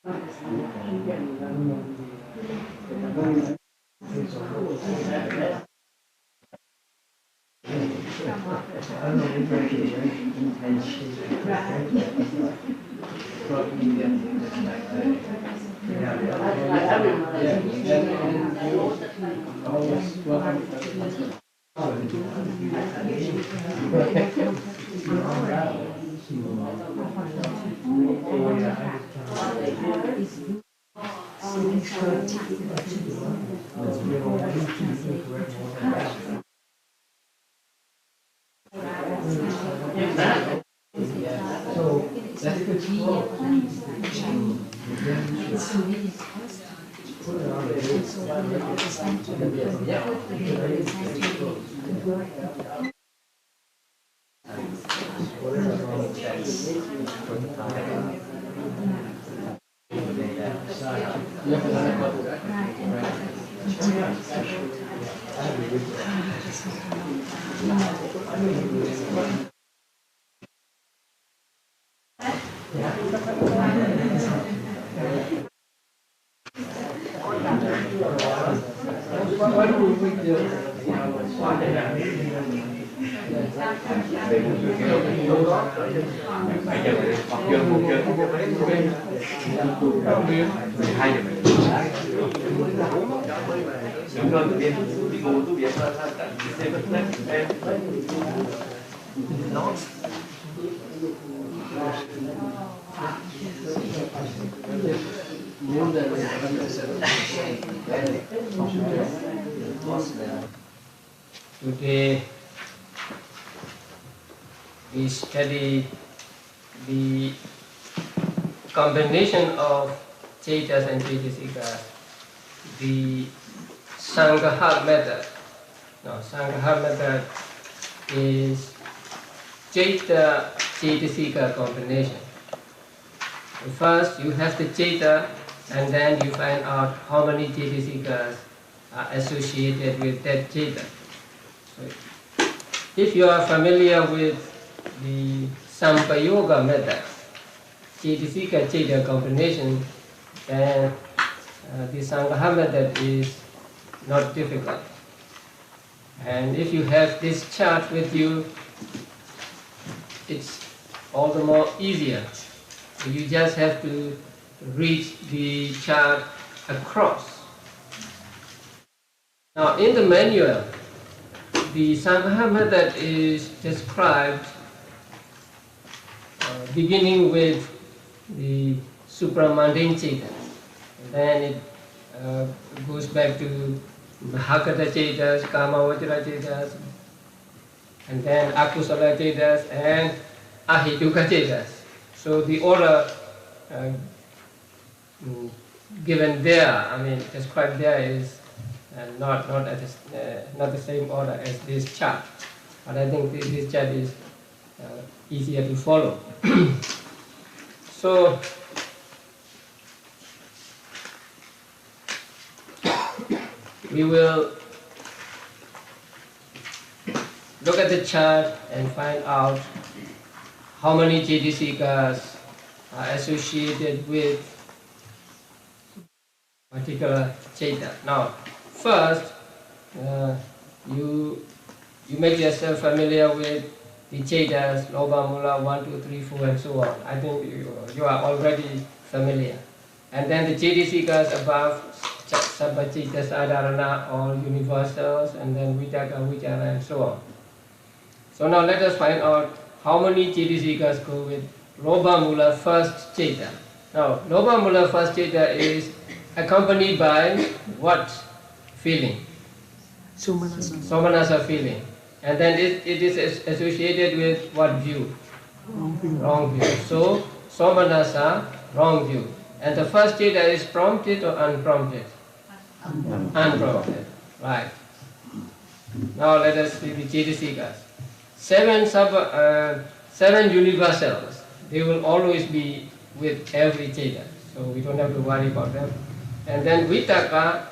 Today we study the combination of Cetas and Cetasikas, the Saṅgaha method. Now, Saṅgaha method is Ceta-Cetasika combination. First, you have the Ceta, and then you find out how many Cetasikas are associated with that Ceta. So, if you are familiar with the Sampayoga method, Cetasika-Ceta combination, then the Saṅgaha method is not difficult. And if you have this chart with you, it's all the more easier. So you just have to reach the chart across. Now in the manual, the Saṅgaha method is described beginning with the supramundane Cetas. Then it goes back to Mahakata Cetas, Kamavajra Cetas, and then Akusala Cetas and Ahituka Cetas. So the order given there, I mean described there, is not the same order as this chart. But I think this chart is easier to follow. So we will look at the chart and find out how many Cetasikas are associated with particular Ceta. Now, first, you make yourself familiar with the Cetas, Lobha, Mula, 1, 2, 3, 4, and so on. I think you are already familiar. And then the Cetasikas above, Sabhacita Sadharana, all universals, and then Vitaka, Vichara, and so on. So now let us find out how many Cetasikas go with Lobha Mula first Ceta. Now, Lobha Mula first Ceta is accompanied by what feeling? Somanasa feeling. And then it is associated with what view? Wrong view. So, Somanasa, wrong view. And the first Ceta is prompted or unprompted? Unprompted. Right. Now let us see the Cetasikas. Seven universals. They will always be with every Ceta. So we don't have to worry about them. And then Vitaka,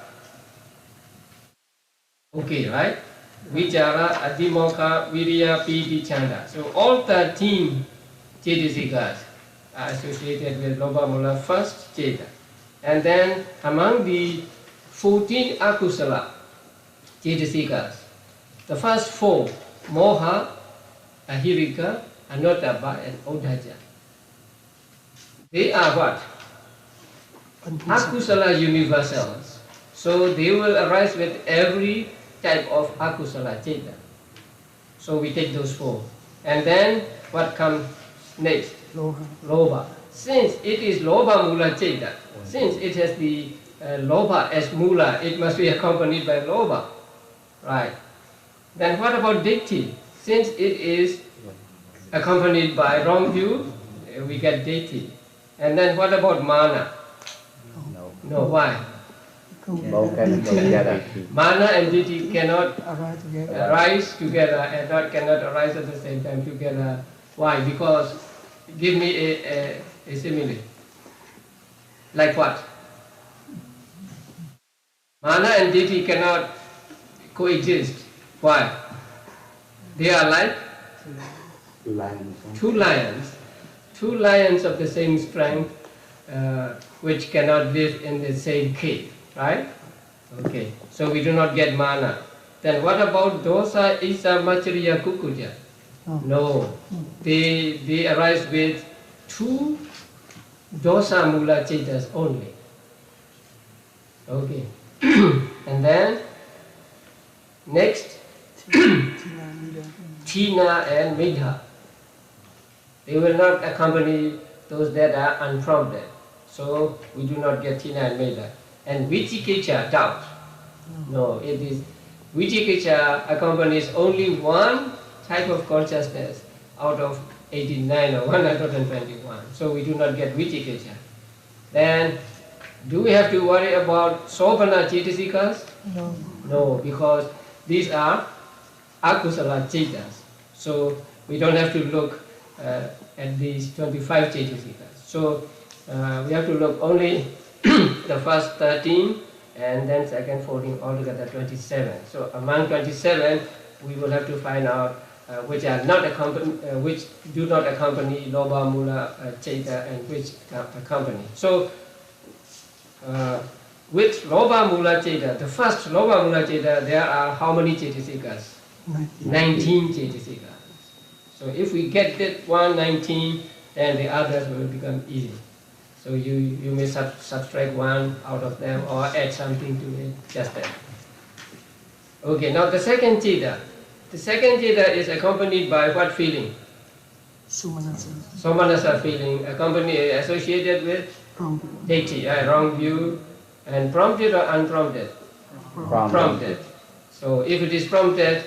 okay, right? Vichara, Adhimokkha, Viriya, Piti, Chanda. So all 13 Cetasikas are associated with Lobha Mula first Ceta. And then among the 14 akusala Cetasikas, the first 4, Moha, Ahirika, Anuttappa, and Uddhacca, they are what? Akusala universals. So they will arise with every type of akusala Ceta. So we take those 4. And then what comes next? Lobha. Since it is Lobha Mula Ceta, since it has the Lobha as Mula, it must be accompanied by Lobha. Right. Then what about Ditti? Since it is accompanied by wrong view, we get Ditti. And then what about Mana? No, why? Mana and Ditti cannot arise together and cannot arise at the same time together. Why? Because, give me a simile. Like what? Mana and Ditti cannot coexist. Why? They are like two lions of the same strength, which cannot live in the same cave. Right? Okay. So we do not get mana. Then what about dosa, isa, machariya, kukuja? No. They arise with 2 dosa mula cetas only. Okay. And then next, Tina and Midha. They will not accompany those that are unprompted. So we do not get Tina and Midha. And Vicikiccha, doubt. No, it is Vicikiccha accompanies only one type of consciousness out of 89 or 121. So we do not get Vicikiccha. Then, do we have to worry about Sopana Cetasikas? No. No, because these are Akusala Cetas. So we don't have to look at these 25 Cetasikas. So we have to look only the first 13 and then second 14, altogether 27. So among 27, we will have to find out which are not which do not accompany Lobha Mula Ceta and which accompany. So with Lobha Mula Ceta, the first Lobha Mula Ceta, there are how many Cetasikas? 19 Cetasikas. So if we get that 119, then the others will become easy. So you may subtract 1 out of them or add something to it, just that. Okay, now the second Ceta. The second Ceta is accompanied by what feeling? Somanasa feeling, associated with Ditti, wrong view, and prompted or unprompted? Prompted. So if it is prompted,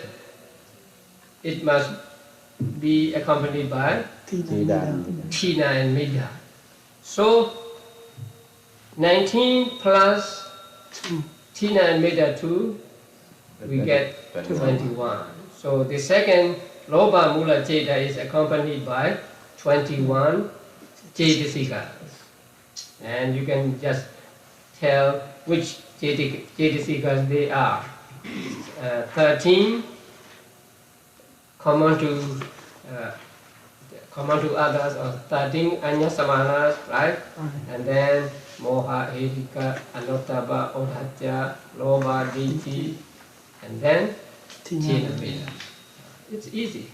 it must be accompanied by Tina and Midha. So 19 plus Tina and Midha 2, we get 21. So the second Lobha Mula Ceta is accompanied by 21 Cetasikas. And you can just tell which Cetasikas they are. 13 common to others, or 13 Anya Samanas, right? And then Moha, Ahirika, Anuttappa, Uddhacca, Lobha, Ditti, and then Tina Midha. It's easy.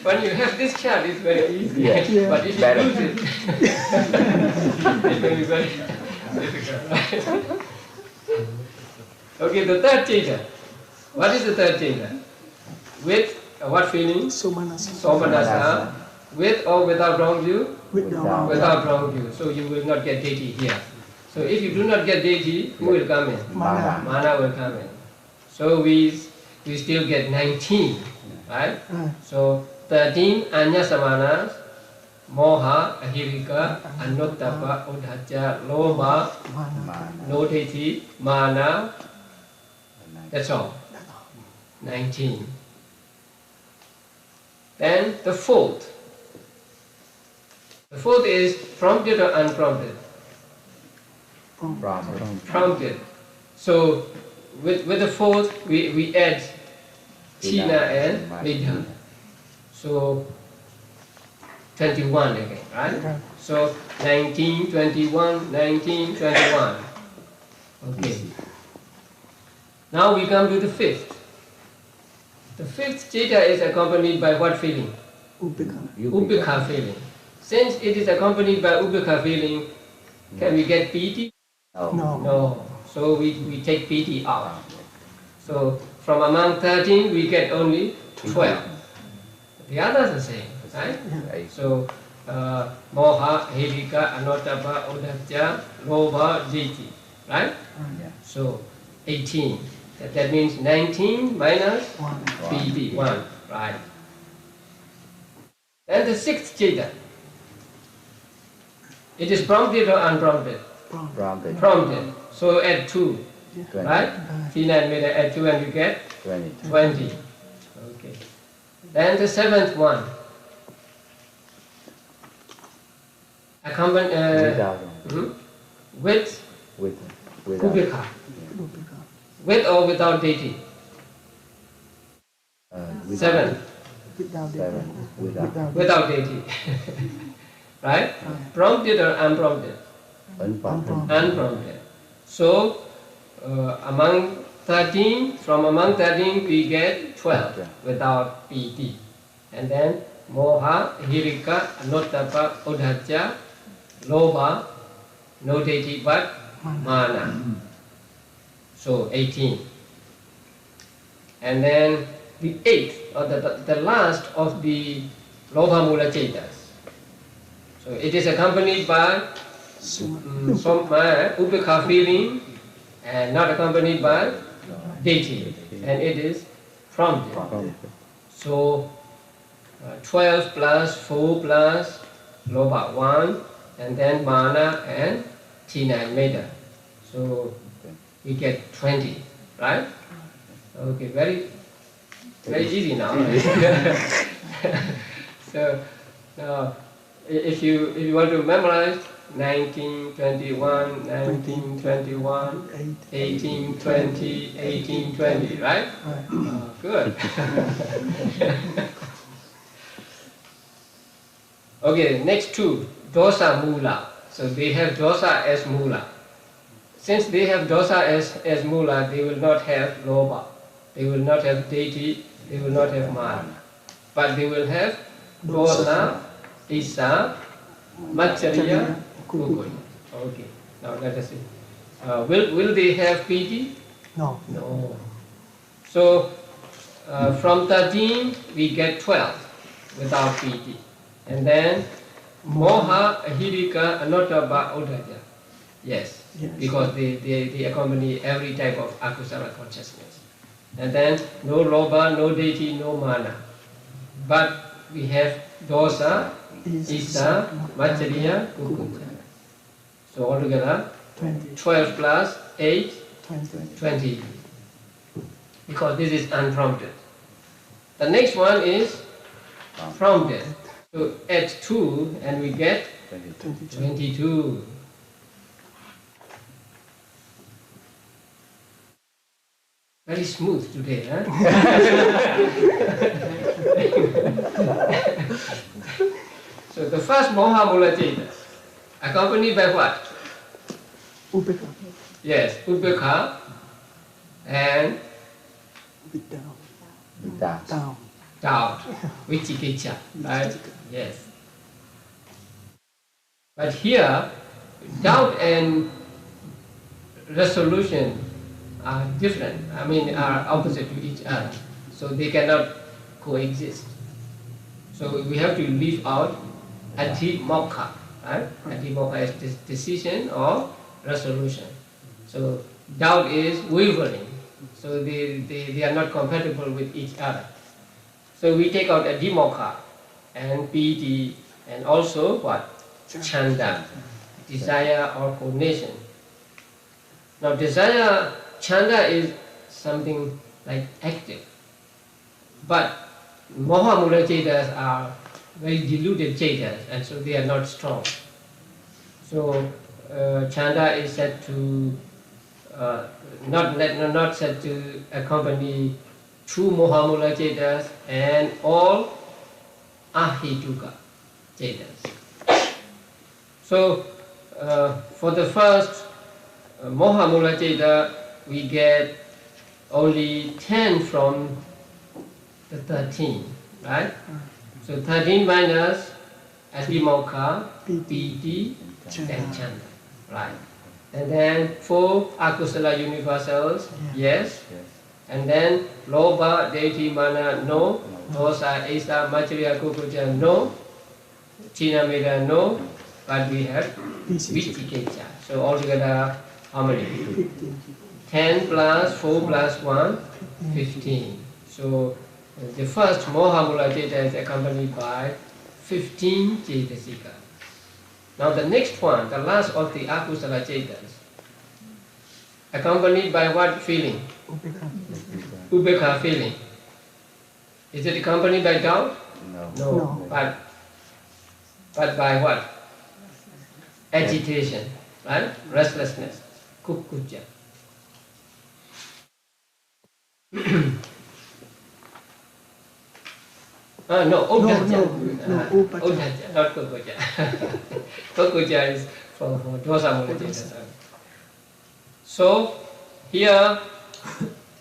When you have this chart, it's very easy. Yeah. But if you lose it, it will be very difficult, right? Okay, the third Ceta. What is the third Ceta? With what feeling? Somanasa. With or without wrong view? Without wrong view. So you will not get Ditti here. So if you do not get Ditti, who will come in? Mana will come in. So we still get 19, right? So 13 Anya Samanas, Moha, Ahirika, Anuttappa, Uddhacca, Lobha, no Ditti, Mana. That's all. 19. Then the fourth. The fourth is prompted or unprompted? Prompted. So with the fourth, we add Tina and Midha. So 21 again, right? Okay. So 19, 21, 19, 21. Okay. Now we come to the fifth. The fifth citta is accompanied by what feeling? Upekkha feeling. Since it is accompanied by upekkha feeling, can we get piti? No. So we take piti out. So from among 13 we get only 12. The others are the same, right? So moha, hevika, anotapa, udacca, lobha, diti, right? So 18. That means 19 minus piti, 1, right? And the sixth citta. It is prompted or unprompted? Prompted. Prompted. So add 2, right? Tina made add 2 and you get 20. Okay. Then the seventh one. With upekkha. With or without deity? 7. Without deity. Right? Prompted or unprompted? Unprompted. So among 13, from among 13 we get 12 without piti. And then moha, hirika, anotapa, udacca, lobha, no deity but mana. So 18. And then the 8th, or the last of the lobha mula cettas. So it is accompanied by upekkha feeling and not accompanied by deity. And it is prompted. So 12 plus 4 plus lobha 1 and then mana and tina meta. So we get 20, right? Okay, very easy now. So now if you want to memorize 19, 21, 19, 21, 18, 20, 18, 20, right? Good. Okay, next two, dosa mula. So they have dosa as mula. Since they have dosa as mula, they will not have lobha. They will not have deity, they will not have mana. But they will have dosa, isa, macchariya, kukul. Okay, now let us see. Will they have piti? No. No. So from 13 we get 12 without piti. And then moha, ahirika, anotapa, udacca. Yes, because they accompany every type of akusala consciousness. And then no lobha, no deity, no mana. But we have dosa, isa, macchariya, kukul. So altogether 12 plus 8, 20. Because this is unprompted. The next one is prompted. So add 2 and we get 22. Very smooth today, huh? So the first moha mula citta, accompanied by what? Upekkha. Yes, upekkha and doubt, vicikiccha, right? Yes. But here, doubt and resolution are different. I mean, are opposite to each other. So they cannot coexist. So we have to leave out adhimokha, right? Adhimokha is decision or resolution. So doubt is wavering. So they are not compatible with each other. So we take out adhimokha and piti and also what? Chanda, desire or coordination. Now desire, chanda is something like active. But moha mula cettas are very diluted cettas and so they are not strong. So chanda is said to not said to accompany true moha mula cettas and all ahituka. Cetas. So, for the first Mohamula Ceta, we get only 10 from the 13, right? So 13 minus Adhimokkha, Piti, and Chanda, right? And then 4 Akusala universals, yes. And then Lobha, Deity, Mana, no. Dosa, Esa, Machariya, Kukuja, no. Chinamida, no. But we have Vicikecha. So altogether, how many? 10 plus 4 plus 1, 15. So the first Mohamula Ceta is accompanied by 15 Cetasika. Now the next one, the last of the Akusala Cetas, accompanied by what feeling? Ubekha feeling. Is it accompanied by doubt? No. But by what? Agitation, right? Restlessness. Kukuja. No, Uddhaja. Uddhaja, not Kukuja. Kukuja is for Dosamula Ceta. So, here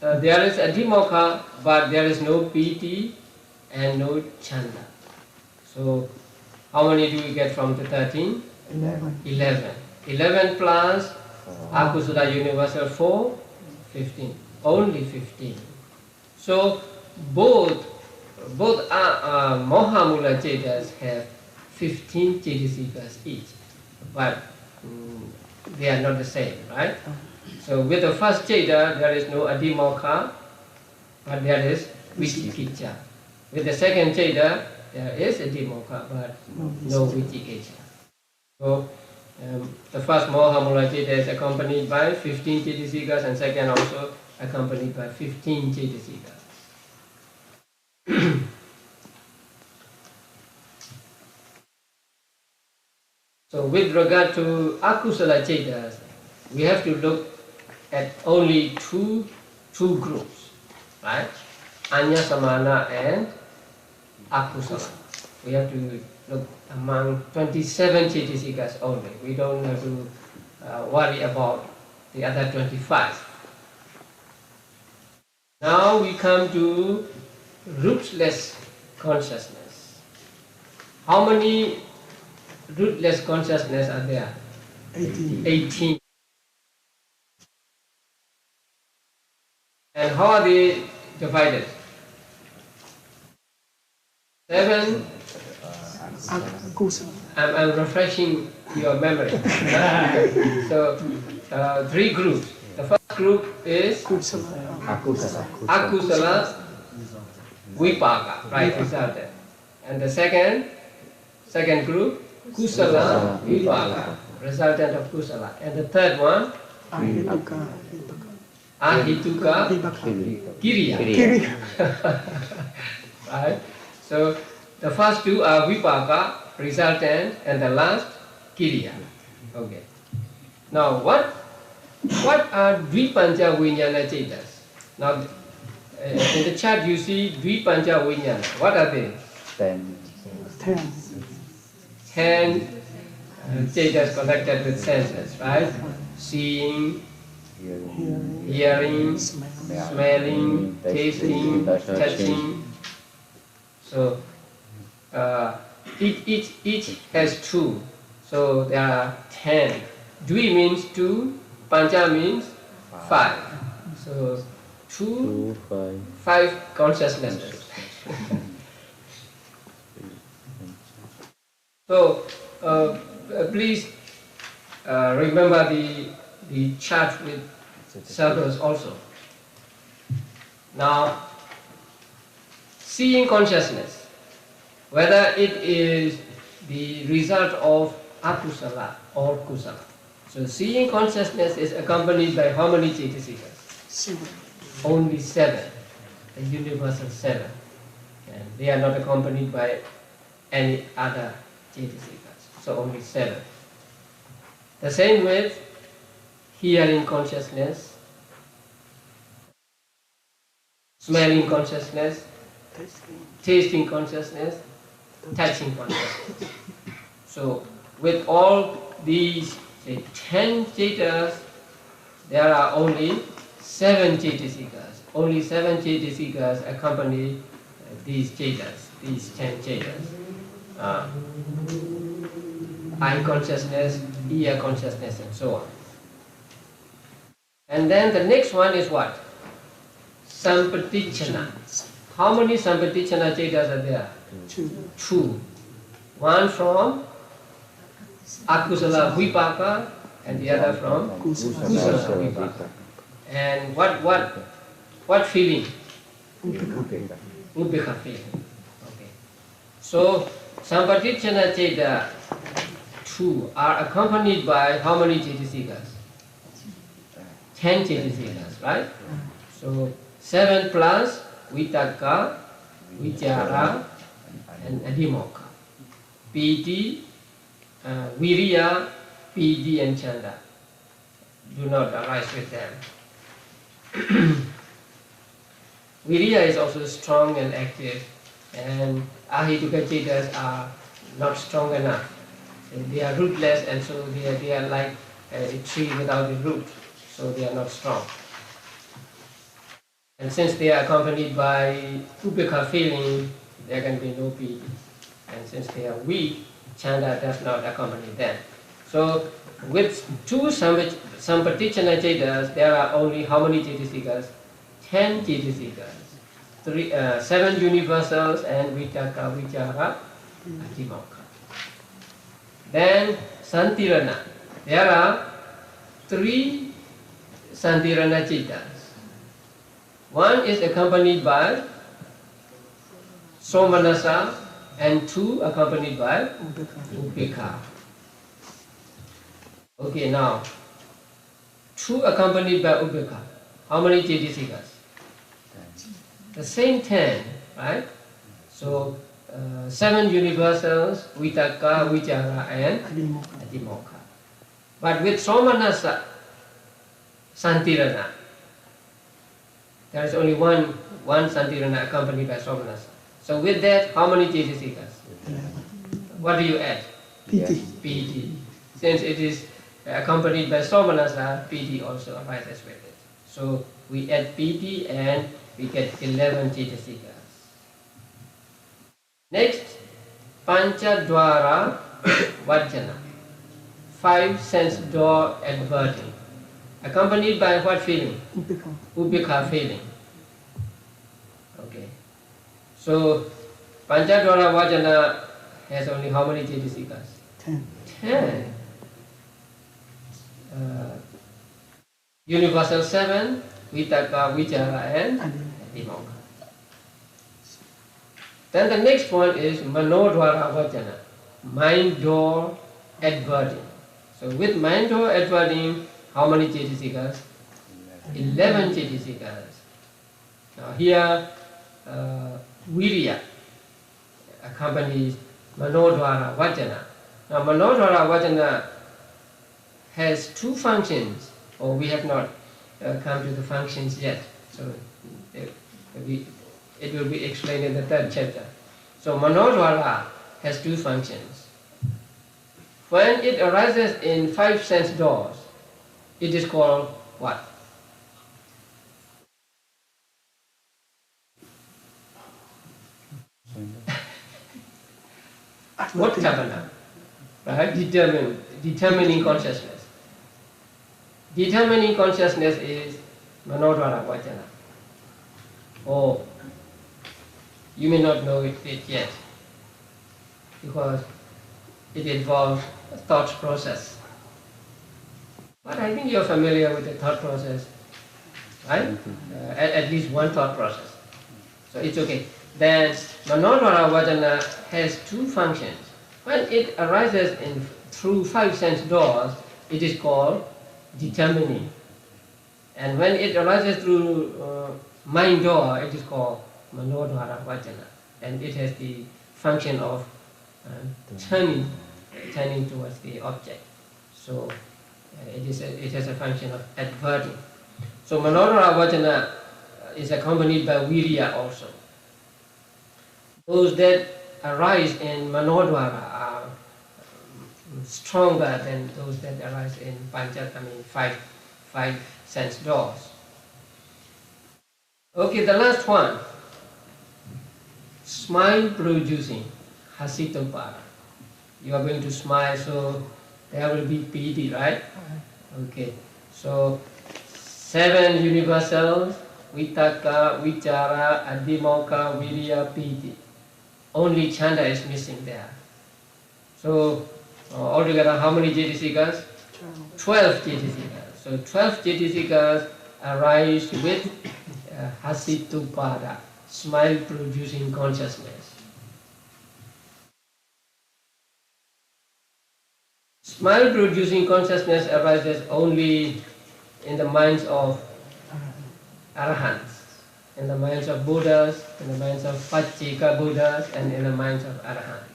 there is Adhimokkha, but there is no Piti and no Chanda. So, how many do we get from the 13? 11. 11 plus Akusala universal 4, 15. Only 15. So, both Mohamula Cetas have 15 Cetasikas each, but they are not the same, right? So with the first Ceta, there is no Adhimokkha, but there is Vicikiccha. With the second Ceta, there is Adhimokkha, but no Vicikiccha. So the first Mohamula Ceta is accompanied by 15 Cetasikas, and second also accompanied by 15 Cetasikas. So with regard to Akusala Cetas, we have to look at only two groups, right? Anya Samana and Akusala. We have to look among 27 Cetasikas only. We don't have to worry about the other 25. Now we come to rootless consciousness. How many rootless consciousness are there? 18. And how are they divided? 7. I'm refreshing your memory. So, 3 groups. The first group is Akusala Vipaka, right, resulted. And the second group, Kusala Vipaka, resultant of Kusala. And the third one, Ahituka Kiriya. Right? So the first 2 are Vipaka, resultant, and the last Kiriya. Okay. Now what are Dvipanja Vijnana Cetas? Now in the chart you see Dvipanja Vijnana. What are they? 10 Cetas connected with senses, right? Seeing, hearing, smelling, tasting, touching. So each has 2. So there are 10. Dvi means 2, Pancha means 5. So 2, 5 consciousnesses. So please remember the chart with circles also. Now, seeing consciousness, whether it is the result of Akusala or Kusala. So seeing consciousness is accompanied by how many Cetasikas? 7. Only 7, the universal 7. And they are not accompanied by any other Cetasikas. So only 7. The same with hearing consciousness, smelling consciousness, tasting consciousness, touching consciousness. So with all these, say, 10 cetas, there are only 7 cetasikas. Only 7 cetasikas accompany these cetas, these 10 cetas. Eye consciousness, ear consciousness, and so on. And then the next one is what? Sampatichana. How many Sampatichana cetas are there? 2. One from Akusala Vipaka and the other from Kusala Vipaka. And what feeling? Upekha feeling. Okay. So Sampatichana ceta 2 are accompanied by how many cetasikas? 10 cetasikas, right? So 7 plus Vitaka, Vichara, and Adhimokkha. Piti, Viriya, Piti, and Chanda do not arise with them. Viriya is also strong and active, and Ahituka cetas are not strong enough. They are rootless, and so they are like a tree without a root, so they are not strong. And since they are accompanied by Upekha feeling, there can be no piti. And since they are weak, Chanda does not accompany them. So with 2 Sampatichana cetas, there are only how many cetasikas? 10 cetasikas. 7 universals and Vitaka, Vichara, Adhimokkha. Then Santirana. There are 3 Santirana cetas. One is accompanied by Somanasa and 2 accompanied by Upekha. Okay, now 2 accompanied by Upekha. How many cetasikas? The same 10, right? So 7 universals, Vitaka, Vichara, and Adhimokkha. But with Somanasa, Santirana, there is only one Santirana accompanied by Somanasa. So with that, how many cetasikas? What do you add? Piti. Since it is accompanied by Somanasa, Piti also arises with it. So we add Piti and we get 11 cetasikas. Next, Panchadwara Vajjana. 5 sense door adverting. Accompanied by what feeling? Upekha feeling. Okay. So Panchadwara Vajjana has only how many cetasikas? 10. Universal 7, Vitaka, Vichara, and Adhimokkha. Then the next one is Manodwara Vajjana, mind door adverting. So with mind door adverting, how many cetasikas? 11 cetasikas. Now here, Viriya accompanies Manodwara Vajjana. Now Manodwara Vajjana has 2 functions, or we have not come to the functions yet. So it will be explained in the 3rd chapter. So Manodwara has 2 functions. When it arises in 5 sense doors, it is called what? What kavana? Right? Determining consciousness. Determining consciousness is Manodwara Vajjana. Oh, you may not know it yet, because it involves a thought process. But I think you're familiar with the thought process, right? At least one thought process. So it's okay. Then Manodwara Vajjana has 2 functions. When it arises through 5 sense doors, it is called determining. And when it arises through mind door, it is called Manodwara Vajjana. And it has the function of turning towards the object. So it has a function of adverting. So Manodwara Vajjana is accompanied by Viriya also. Those that arise in Manodwara are stronger than those that arise in five sense doors. Okay, the last one. Smile producing, hasitopada. You are going to smile, so there will be piti, right? Okay, so 7 universals, vitaka, vichara, adhimokkha, virya, piti. Only chanda is missing there. So altogether, how many jetisikas? 12 jetisikas. So 12 jetisikas arise with hasitopada, smile producing consciousness. Smile producing consciousness arises only in the minds of arahants, in the minds of Buddhas, in the minds of Pacceka Buddhas, and in the minds of arahants.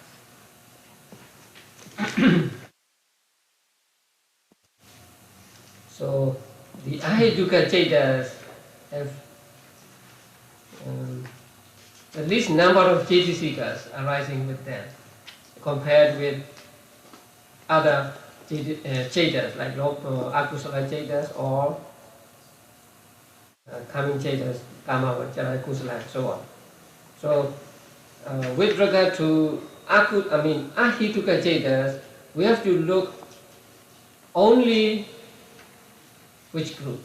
So the Ahetuka Chetas have the least number of jetisikas arising with them, compared with other chetas like akusala chetas or coming chetas, kama, vajra, kusala, and so on. So, with regard to ahituka chetas, we have to look only which group?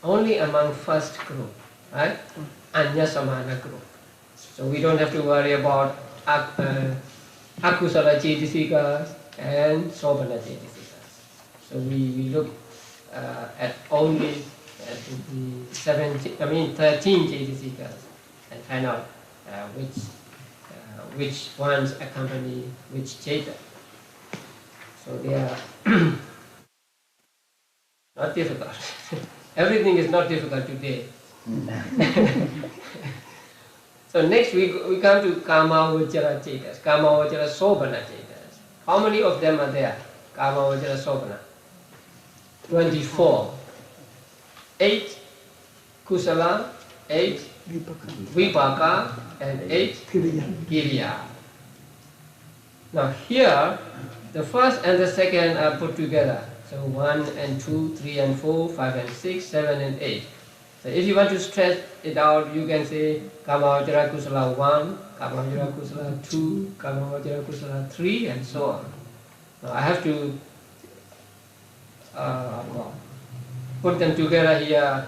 Only among first group, right? Anya samana group. So we don't have to worry about akusala cetasikas and sobhana cetasikas. So we look at only the 13 cetasikas and find out which ones accompany which ceta. So they are not difficult. Everything is not difficult today. So next we come to Kama Vajra Chetas, Kama Vajra Sobhana Chetas. How many of them are there? Kama Vajra Sobhana? 24. 8 Kusala, 8 Vipaka, and 8 Kiriya. Now here, the first and the second are put together. So 1 and 2, 3 and 4, 5 and 6, 7 and 8. So if you want to stretch it out, you can say Kama Vajra Kusala 1, Kama Vajra Kusala 2, Kama Vajra Kusala 3, and so on. Now I have to put them together here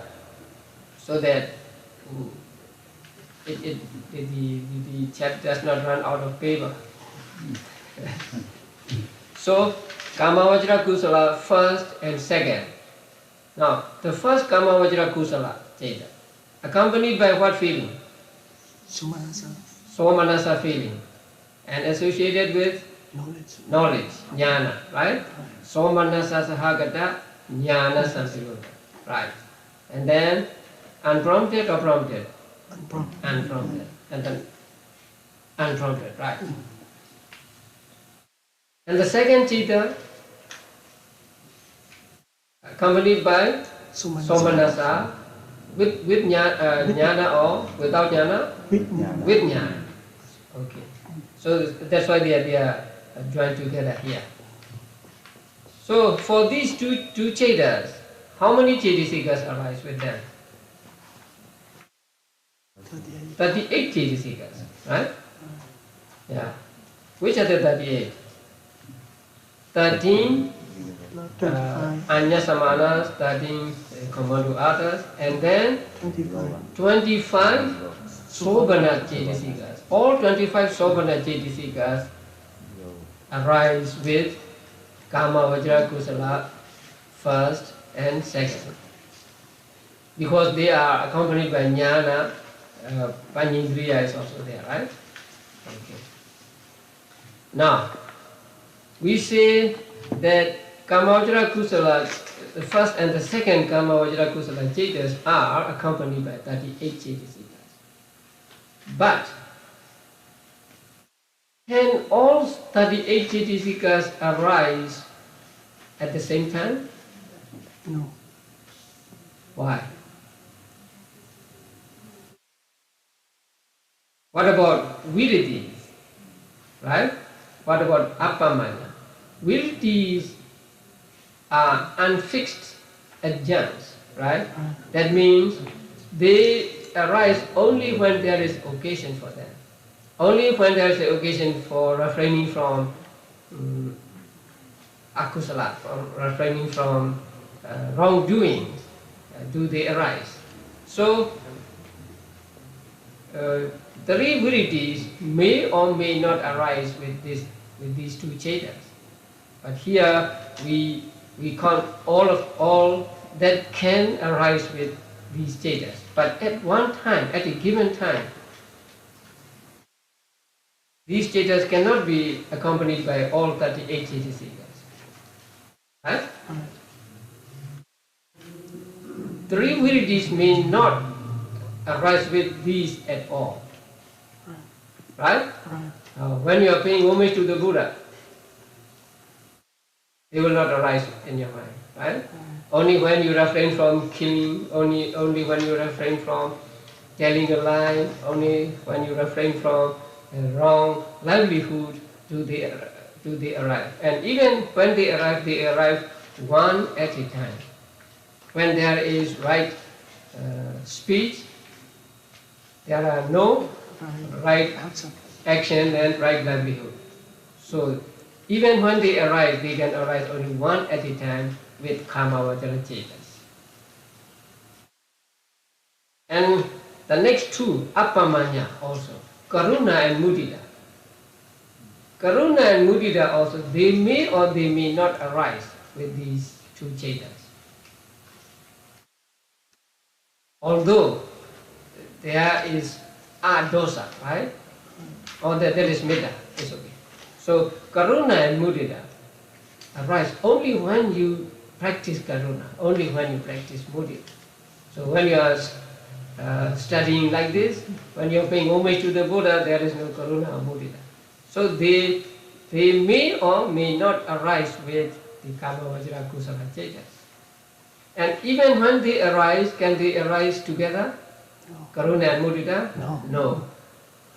so that the chat does not run out of paper. So Kama Vajra Kusala first and second. Now the first Kama Vajra Kusala Cheta, accompanied by what feeling? Somanasa feeling, and associated with knowledge, jnana, right? Somanasa sahagata jnana sampiruddha, right? And then unprompted or prompted? Unprompted. And then unprompted, right? And the second Chita, accompanied by Somanasa, with jnana or without jnana? With jnana. Okay. So that's why they are joined together here. So for these two chetas, how many cetasikas arise with them? 38 cetasikas, right? Yeah. Which are the 38? 13 Anya Samanas, 13 common to others, and then 25 Sobhana Cetasikas. All 25 Sobhana Cetasikas arise with Kama Vajra Kusala first and second, because they are accompanied by Jnana. Panindriya is also there, right? Okay. Now, we say that Kama Vajra Kusala, the first and the second Kama Vajra Kusala Chetas are accompanied by 38 Cetasikas. But can all 38 Cetasikas arise at the same time? No. Why? What about viriddhis? right? What about appamanya? Viritis are unfixed adjuncts, right? That means they arise only when there is occasion for them. Only when there is an occasion for refraining from akusala, from refraining from wrongdoing, do they arise. So, three viritis may or may not arise with these two chetas. But here we count all that can arise with these chetas. But at one time, at a given time, these chetas cannot be accompanied by all 38 cetasikas. Right? Three viritis may not arise with these at all. Right? When you are paying homage to the Buddha, they will not arise in your mind. Right? Only when you refrain from killing, only when you refrain from telling a lie, only when you refrain from wrong livelihood do they arrive. And even when they arrive one at a time. When there is right speech, there are no right action and right livelihood. So even when they arise, they can arise only one at a time with kamavajara chetas. And the next two, appamanya also, karuna and mudita. Karuna and mudita also, they may or they may not arise with these two chetas. Although there is dosa, right? Or that is metta, it's okay. So karuna and mudita arise only when you practice karuna, only when you practice mudita. So when you are studying like this, when you are paying homage to the Buddha, there is no karuna or mudita. So they may or may not arise with the kamavajra kusala chetas. And even when they arise, can they arise together? No. Karuna and mudita? No.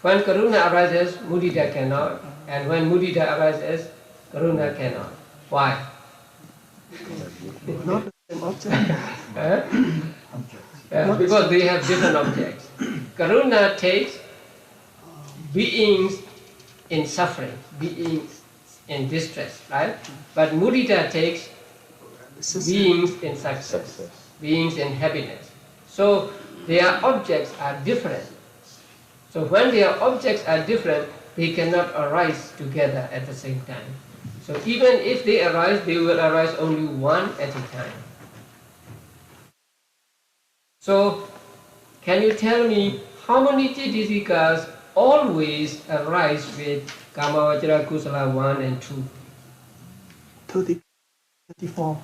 When karuna arises, mudita cannot. And when mudita arises, karuna cannot. Why? Not the same object. Because they have different objects. Karuna takes beings in suffering, beings in distress, right? But mudita takes beings in success, beings in happiness. So their objects are different. So when their objects are different, they cannot arise together at the same time. So even if they arise, they will arise only one at a time. So can you tell me how many cetasikas always arise with kamavajra kusala 1 and 2? 34.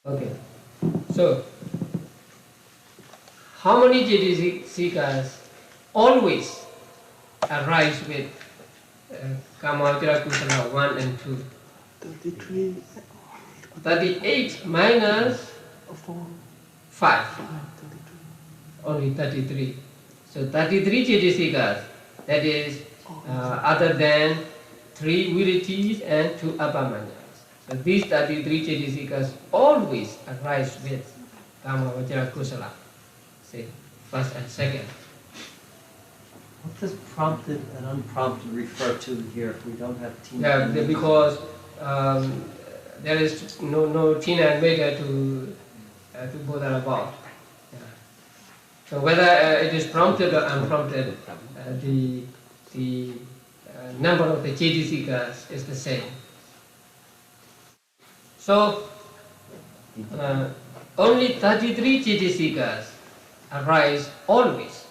Okay. So, how many cetasikas always arise with kamavajra kusala 1 and 2? 33. 38 minus 5. 33. Only 33. So 33 cetasikas, that is other than 3 viritis and 2 appamanyas. So these 33 cetasikas always arise with kamavajra kusala, say first and second. What does prompted and unprompted refer to here if we don't have tina? Yeah, because there is no tina and metta to bother about. Yeah. So whether it is prompted or unprompted, the number of the cetasikas is the same. So only 33 cetasikas arise always.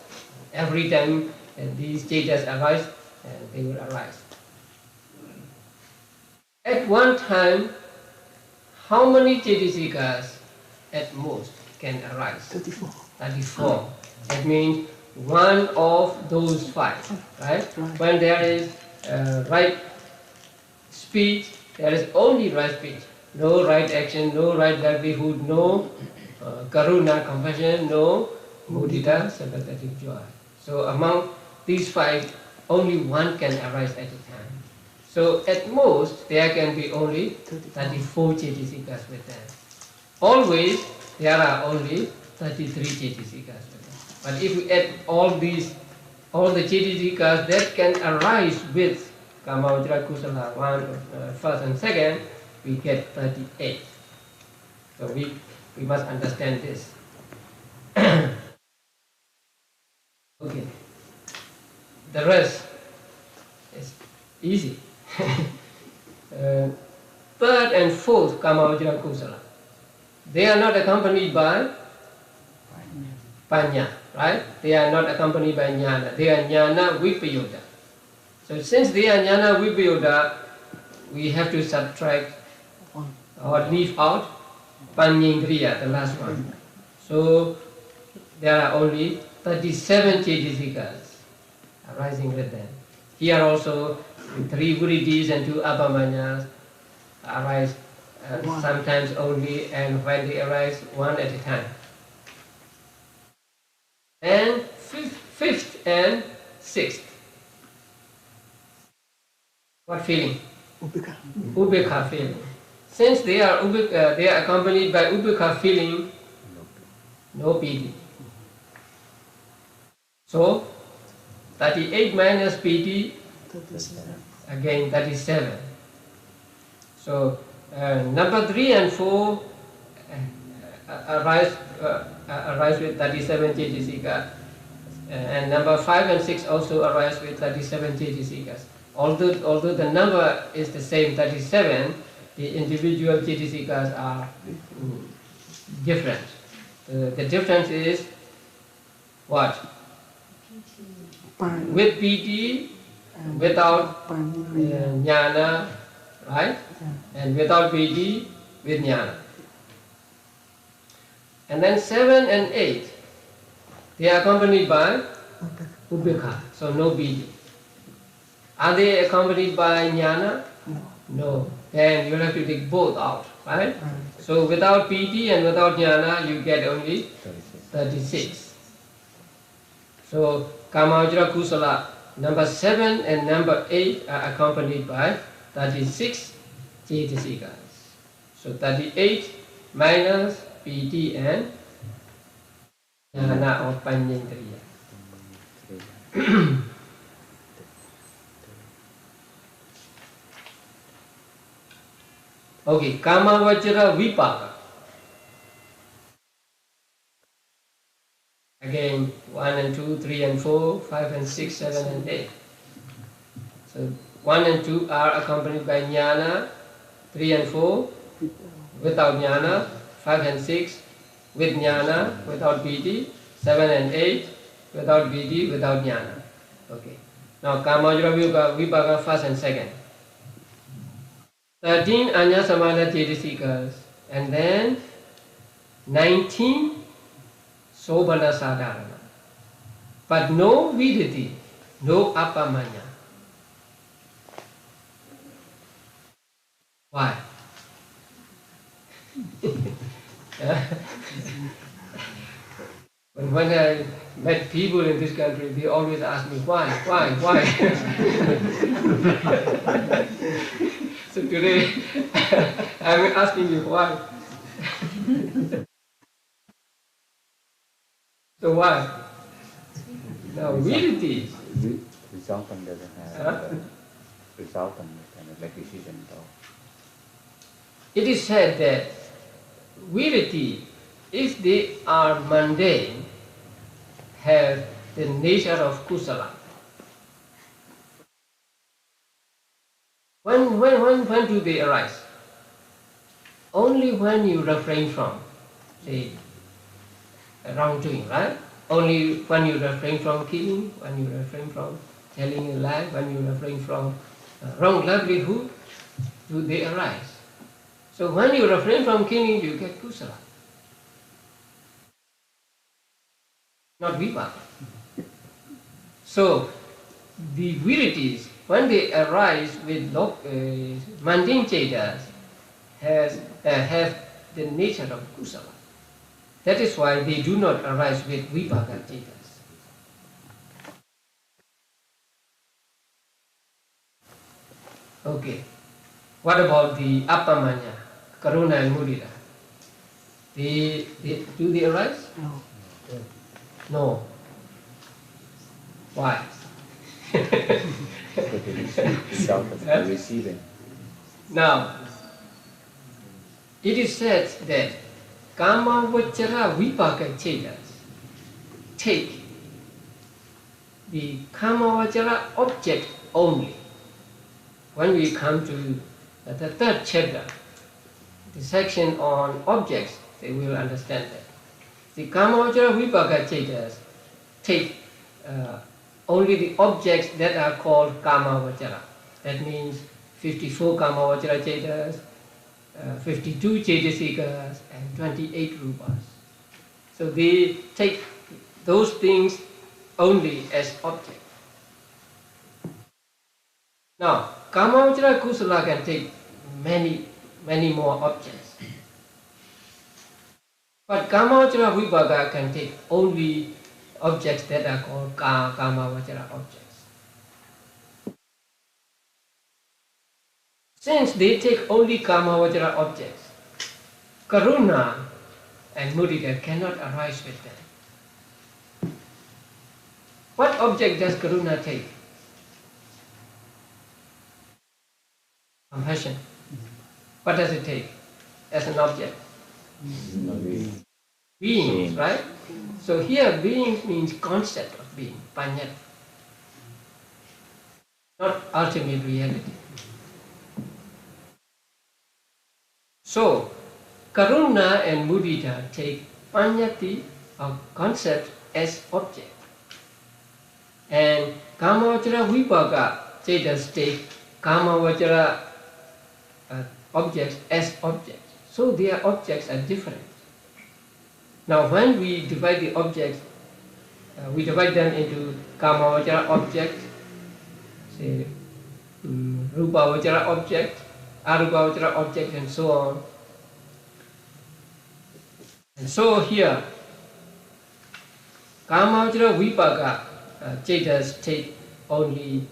Every time these cetas arise, they will arise. At one time, how many cetasikas at most can arise? 34. 34. That means one of those 5, right? When there is right speech, there is only right speech. no right action, no right livelihood, no karuna, compassion, no mudita, sympathetic joy. So among these five, only one can arise at a time. So at most, there can be only 34 cetasikas with them. Always, there are only 33 cetasikas with them. But if we add all the cetasikas that can arise with Kamavajra Kusala, first and second, we get 38. So we must understand this. Okay. The rest is easy. Third and fourth Kamavajra Kusala, they are not accompanied by Panya, right? They are not accompanied by Jnana. They are Jnana Vipayoda. So since they are Jnana Vipayoda, we have to subtract or leave out Panyendriya, the last one. So there are only 37 cetasikas arising with them. Here also, 3 Vriddhis and 2 Abhamanyas arise sometimes only, and when they arise, one at a time. And fifth and sixth, what feeling? Ubekha feeling. Since they are accompanied by Ubekha feeling, no piti. So 38 minus piti, again 37. So number 3 and 4 arise with 37 cetasika, and number 5 and 6 also arise with 37 cetasikas. Although the number is the same, 37, the individual cetasikas are different. The difference is what? With piti, without jnana, right? And without piti, with jnana. And then 7 and 8, they are accompanied by ubekha, so no piti. Are they accompanied by jnana? No. Then you have to take both out, right? So without piti and without jnana, you get only 36. So Kamavajra Kusala, number 7 and number 8 are accompanied by 36 cetasikas. So 38 minus piti and jnana or panyendriya. Okay, Kamavajra Vipaka. Again, 1 and 2, 3 and 4, 5 and 6, 7 and 8. So 1 and 2 are accompanied by jnana, 3 and 4 without jnana, 5 and 6 with jnana, without piti, 7 and 8 without piti, without jnana. Okay. Now Kamavajra Vipaka first and second. 13 Anya Samana cetasikas, and then 19 Sobana Sadharana. But no Viditi, no Apamanya. Why? When I met people in this country, they always ask me, why? So today, I'm asking you why. So why? Now, Viditi. Resultant doesn't have resultant kind of like decision at all. It is said that Viditi, if they are mundane, have the nature of kusala. When do they arise? Only when you refrain from, say, wrongdoing, right? Only when you refrain from killing, when you refrain from telling a lie, when you refrain from wrong livelihood, do they arise. So when you refrain from killing, you get kusala, not vipaka. So the viritis, when they arise with mundane chetas, have the nature of kusala. That is why they do not arise with vipaka cetas. Okay. What about the appamanya, karuna and mudita? Do they arise? No. No. Why? So they receive without Yes? receiving. Now, it is said that kama vachara vipaka cetas take the kama vachara object only. When we come to the third chapter, the section on objects, they will understand that. The kama vachara vipaka cetas take only the objects that are called kama vachara. That means 54 kama vachara cetas, 52 cetasikas, and 28 rupas. So they take those things only as object. Now, kama vachara kusala can take many more objects. But kama vachara vipaka can take only objects that are called kama vachara objects. Since they take only kama vachara objects, karuna and mudita cannot arise with them. What object does karuna take? Compassion. What does it take as an object? Beings, right? So here beings means concept of being, panyat, not ultimate reality. So karuna and mudita take panyati or concept as object, and kama vachara vipaka cetas take kama vachara objects as objects. So their objects are different. Now when we divide the objects, we divide them into kama vachara object, say rupa vachara object, arupa vachara object, and so on. And so here, kama vachara vipaka cetas take only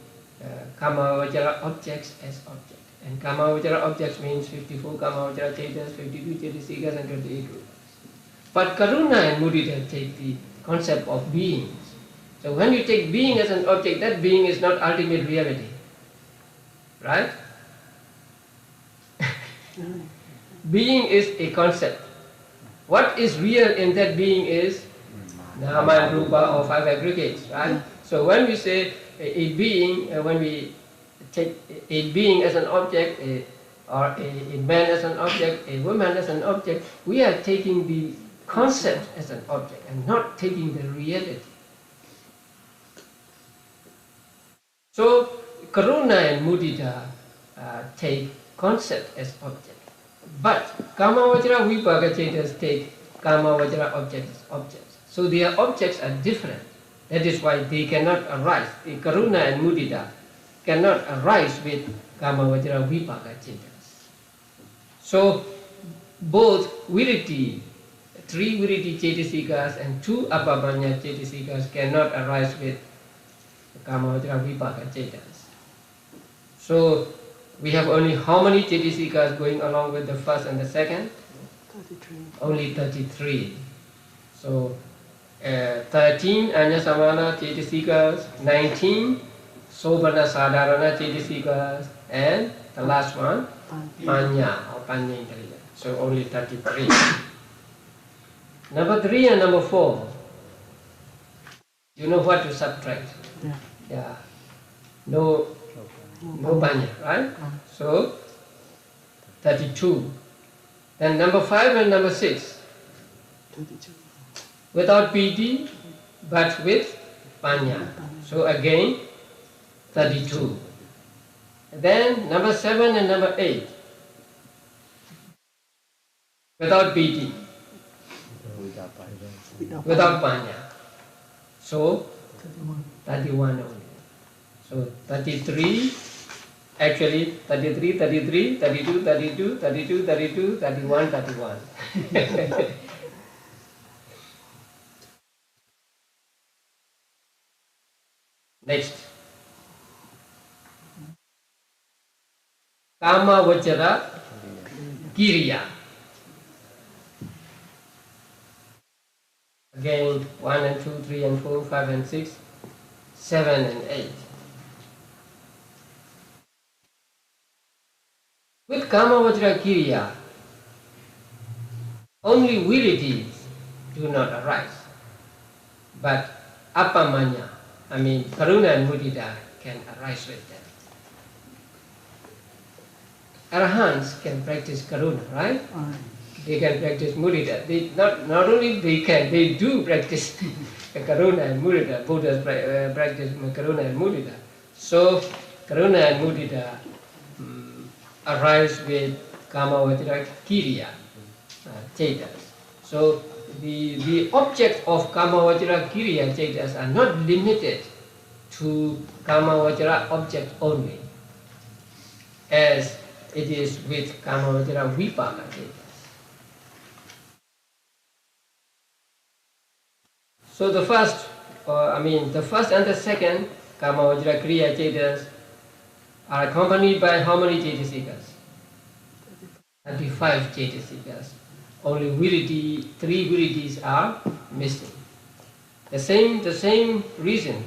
kama vachara objects as objects. And kama vachara objects means 54 kama vachara cetas, 52 cetasikas, and 28 rupas. But karuna and mudita take the concept of beings. So when you take being as an object, that being is not ultimate reality. Right? Being is a concept. What is real in that being is nama and rupa, or 5 aggregates, right? So when we say a being, when we take a being as an object, or a man as an object, a woman as an object, we are taking the concept as an object and not taking the reality. So karuna and mudita take concept as object. But kama vachara vipaka cetas take kama vachara object as objects. So their objects are different. That is why they cannot arise. The karuna and mudita cannot arise with kama vachara vipaka cetas. So both viriti, 3 viriti cetasikas and 2 appamanya cetasikas cannot arise with kama vachara vipaka cetas. So we have only how many cetasikas going along with the first and the second? 33. Only 33. So 13 anyasamana cetasikas, 19 sobana sadharana cetasikas, and the last one panya or panya intelligence. So only 33. Number 3 and number 4. You know what to subtract? Yeah. Yeah. No panya, right? So 32. Then number 5 and number 6. 32. Without piti, but with panya. So again 32. Then number 7 and number 8. Without piti, without panya. So 31 only. So 33, Actually, 33, 33, 32, 32, 32, 32, 31, 31. Next. Kama Vajra Kiriya. Again, 1 and 2, 3 and 4, 5 and 6, 7 and 8. With Kama Vajra Kiriya, only virities do not arise. But Appamanya, I mean Karuna and Mudita, can arise with them. Arahants can practice Karuna, right? They can practice Mudita. They not only they can, they do practice Karuna and Mudita. Buddhas practice Karuna and Mudita. So Karuna and Mudita arise with Kama Vajra Kiriya Chetas. So the object of Kama Vajra Kiriya Chetas are not limited to Kama Vajra object only, as it is with Kama Vajra Vipaka Chetas. So the first and the second Kama Vajra Kriya Chetas are accompanied by how many Cetasikas? 35 Cetasikas. Only three virities are missing. For the same reason,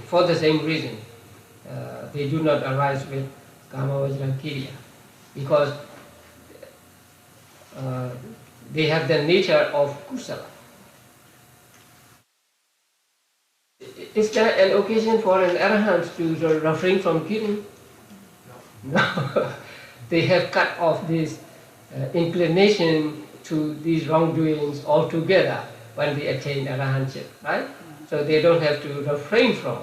they do not arise with Kama Vajra Kiriya, because they have the nature of kusala. Is there an occasion for an arahant to refrain from killing? No. They have cut off this inclination to these wrongdoings altogether when they attain arahantship, right? So they don't have to refrain from,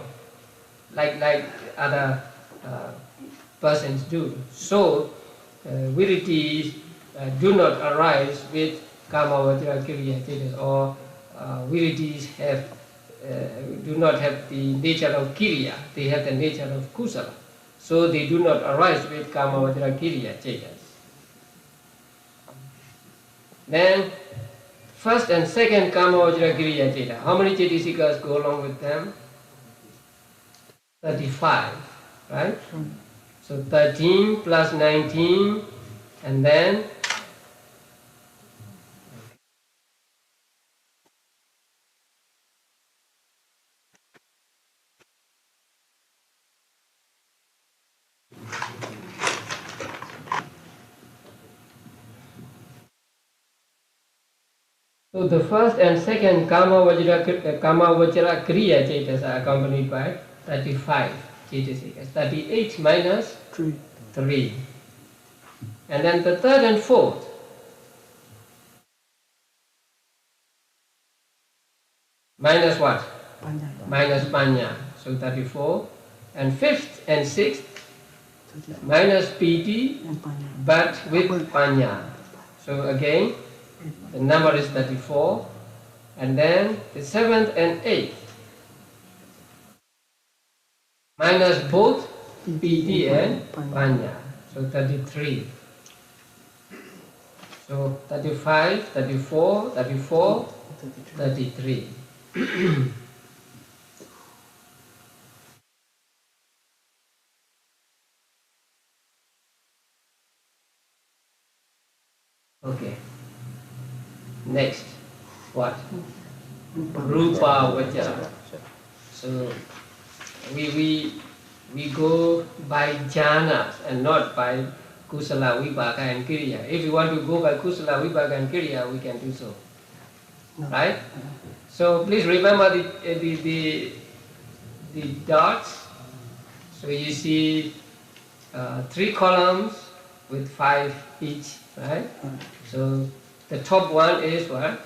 like other persons do. So virities do not arise with Kama Vajra Kiriya Chetas, or virities do not have the nature of Kiriya, they have the nature of Kusala. So they do not arise with Kama Vajra Kiriya Chetas. Then, first and second Kama Vajra Kiriya Cheta, how many Cetasikas go along with them? 35, right? So 13 plus 19, and then so the first and second Kama Vajra Kriya Chetas are accompanied by 35 Cetasikas. 38 minus 3. And then the third and fourth, minus what? Panya. Minus Panya, so 34. And fifth and sixth, minus Piti, but with Panya. So again, the number is 34. And then the seventh and eighth, minus both Piti and Panya, so 33. So 35, 34, 34, 33. Okay. Next, what? Rupa Vajra. So we go by jhanas and not by Kusala, Vipaka and Kiriya. If you want to go by Kusala, Vipaka and Kiriya, we can do so. Right? So please remember the dots. So you see 3 columns with 5 each, right? So the top one is what?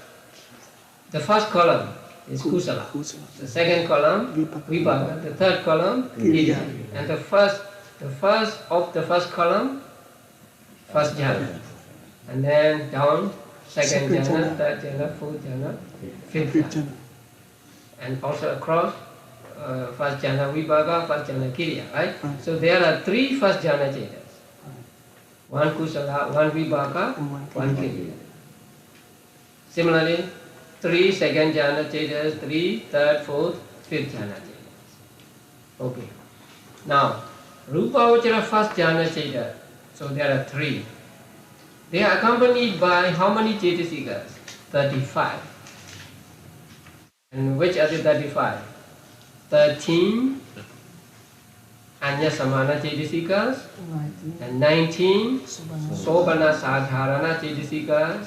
The first column is Kusala. The second column, Vipaka. The third column, Kiriya. And the first of the first column, first jhana. And then down, second jhana, third jhana, fourth jhana, fifth jhana. And also across, first jhana Vipaka, first jhana Kiriya, right? So there are 3 first jhana chetas. 1 kusala, 1 vibhaka, And one 1 kriya. Similarly, 3 second jhana chetas, 3 third, fourth, fifth jhana chetas. Okay. Now, Rupavachara first jhana cheta, so there are 3. They are accompanied by how many cetasikas? 35. And which are the 35? 13 Anya Samana cetasikas, 19. and 19 Sobana. Sobana Sadharana cetasikas,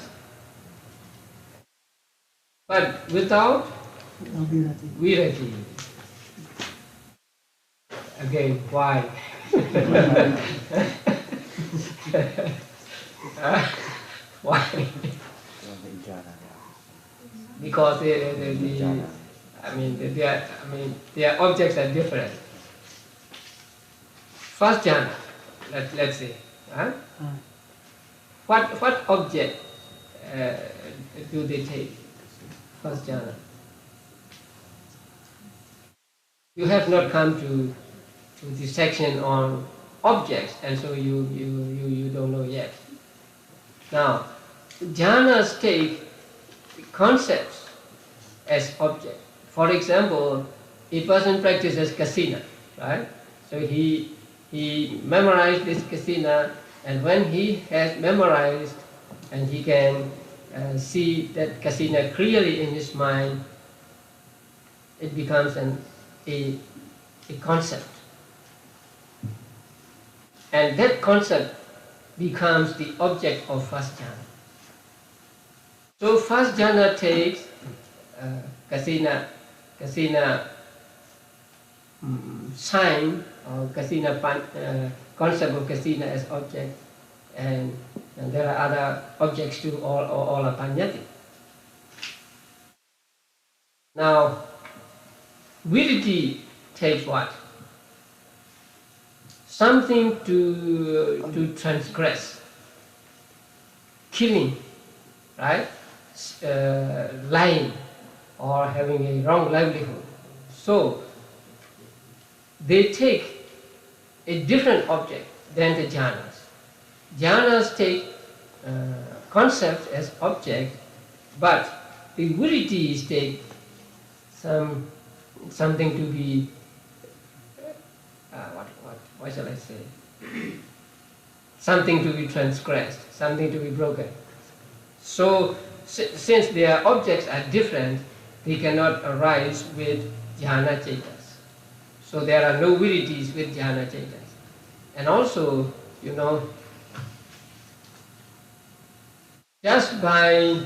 but without No virati. virati. Again, why? Why? Because their objects are different. First jhana, let's say, huh? What object do they take? First jhana. You have not come to the section on objects, and so you don't know yet. Now, jhanas take concepts as object. For example, a person practices kasina, right? So he memorized this kasina, and when he has memorized and he can see that kasina clearly in his mind, it becomes a concept. And that concept becomes the object of first jhana. So first jhana takes kasina sign or kasina concept of kasina as object, and there are other objects too, all are panyati. Now, viriti takes what? Something to transgress, killing, right? Lying or having a wrong livelihood. So they take a different object than the jhanas. Jhanas take concepts as object, but the viritis take something to be what shall I say? Something to be transgressed, something to be broken. So since their objects are different, they cannot arise with jhana chetas. So there are no viritis with jhana chetas. And also, just by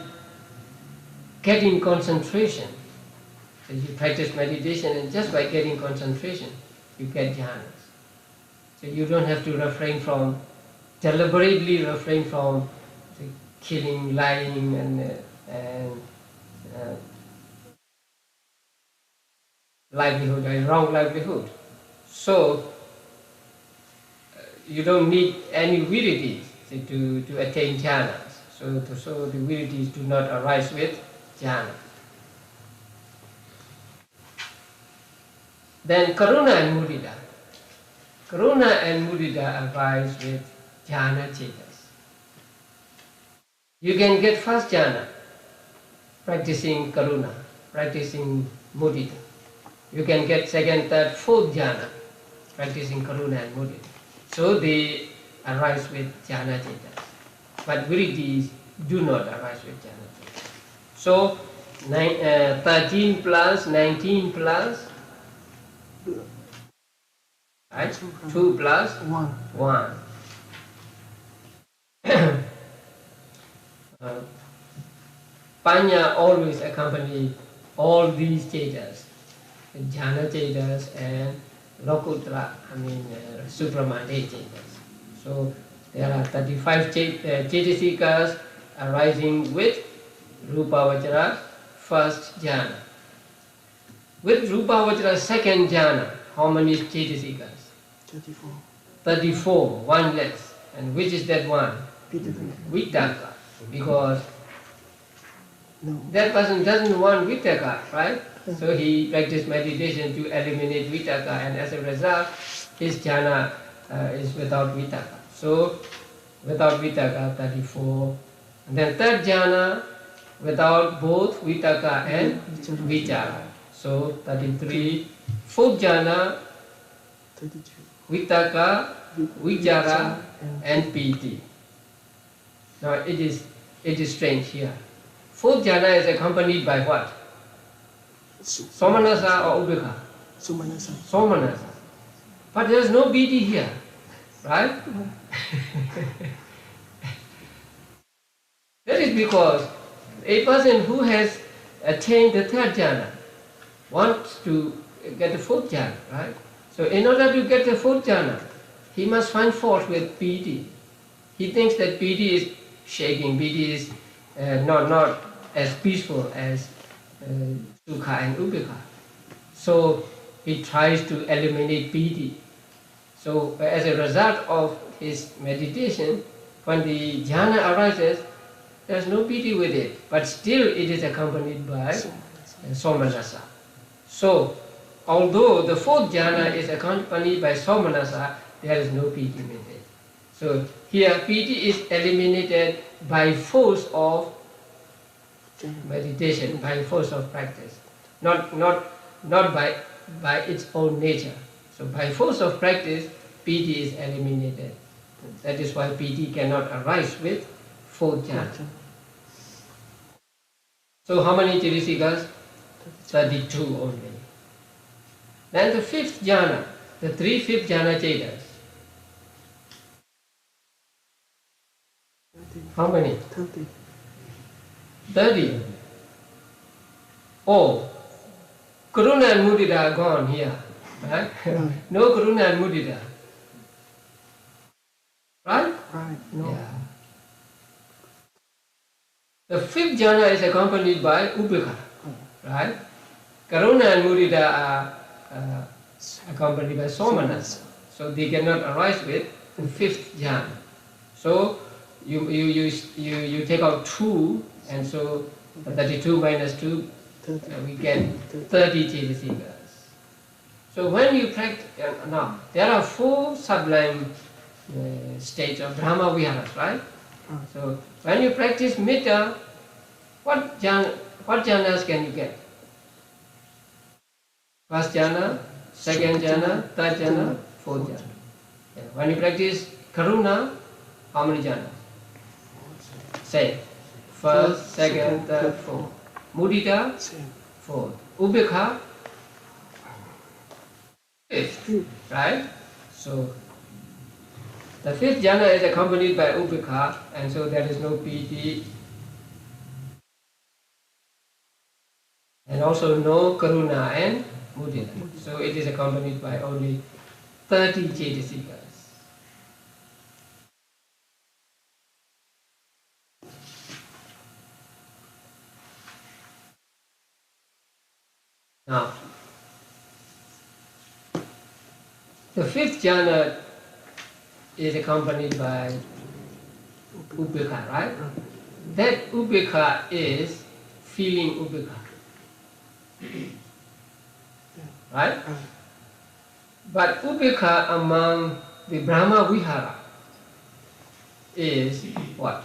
getting concentration, so you practice meditation, and just by getting concentration, you get jhanas. So you don't have to deliberately refrain from killing, lying, and livelihood, and wrong livelihood. So you don't need any viritis to attain jhanas. So the viritis do not arise with jhana. Then karuna and mudita. Karuna and mudita arise with jhana chetas. You can get first jhana practicing karuna, practicing mudita. You can get second, third, fourth jhana practicing karuna and mudita. So they arise with jhana chetas. But viritis do not arise with jhana chetas. So 13 plus 19 plus, right? 2 plus 1. Panya always accompany all these chetas, jhana chetas and lokutra, supramande chetas. So there are 35 cetasikas arising with Rupavachara first jhana. With Rupavachara second jhana, how many cetasikas? 34. 34, one less. And which is that one? Vitaka. Vitaka. Because No. that person doesn't want vitaka, right? So he practiced meditation to eliminate vitaka, and as a result, his jhana is without vitaka. So without vitaka, 34. And then third jhana, without both vitaka and vichara, so 33. Fourth jhana, 32. vitaka, vichara and piti. Now it is strange here. Fourth jhana is accompanied by what? Somanasa or ubeka? Sumanasa. Somanasa. But there is no piti here, right? That is because a person who has attained the third jhana wants to get the fourth jhana, right? So in order to get the fourth jhana, he must find fault with piti. He thinks that piti is shaking, piti is not as peaceful as sukha and ubeka. So he tries to eliminate piti. So as a result of his meditation, when the jhana arises, there is no piti with it, but still it is accompanied by somanasa. So although the fourth jhana is accompanied by somanasa, there is no piti with it. So here piti is eliminated by force of meditation, by force of practice, not by its own nature. So by force of practice, piti is eliminated. That is why piti cannot arise with fourth jhana. So how many chirisikas? 32 only. Then the fifth jhana, the three fifth jhana chetas. How many? 30. 30. Oh, Karuna and Mudita are gone here. Right? No Karuna and Mudita. Right? Right. No. Yeah. The fifth jhana is accompanied by ubeka. Right? Karuna and Mudita are accompanied by somanasa. So they cannot arise with the fifth jhana. So you take out 2, and so 32 minus 2, we get 30 chedasikas. So when you practice, now there are 4 sublime states of Brahma Viharas, right? So when you practice Metta, what jhanas can you get? First jhana, second jhana, third jhana, fourth jhana. Yeah. When you practice Karuna, how many jhanas? Say, first, second, third, fourth. Mudita, Same. fourth. Ubekha, fifth, right? So the fifth jhana is accompanied by ubekha, and so there is no piti, and also no karuna and mudita. So it is accompanied by only 30 chedasikas. Now, the fifth jhana is accompanied by ubekha, right? That ubekha is feeling ubekha, right? But ubekha among the Brahma Vihara is what?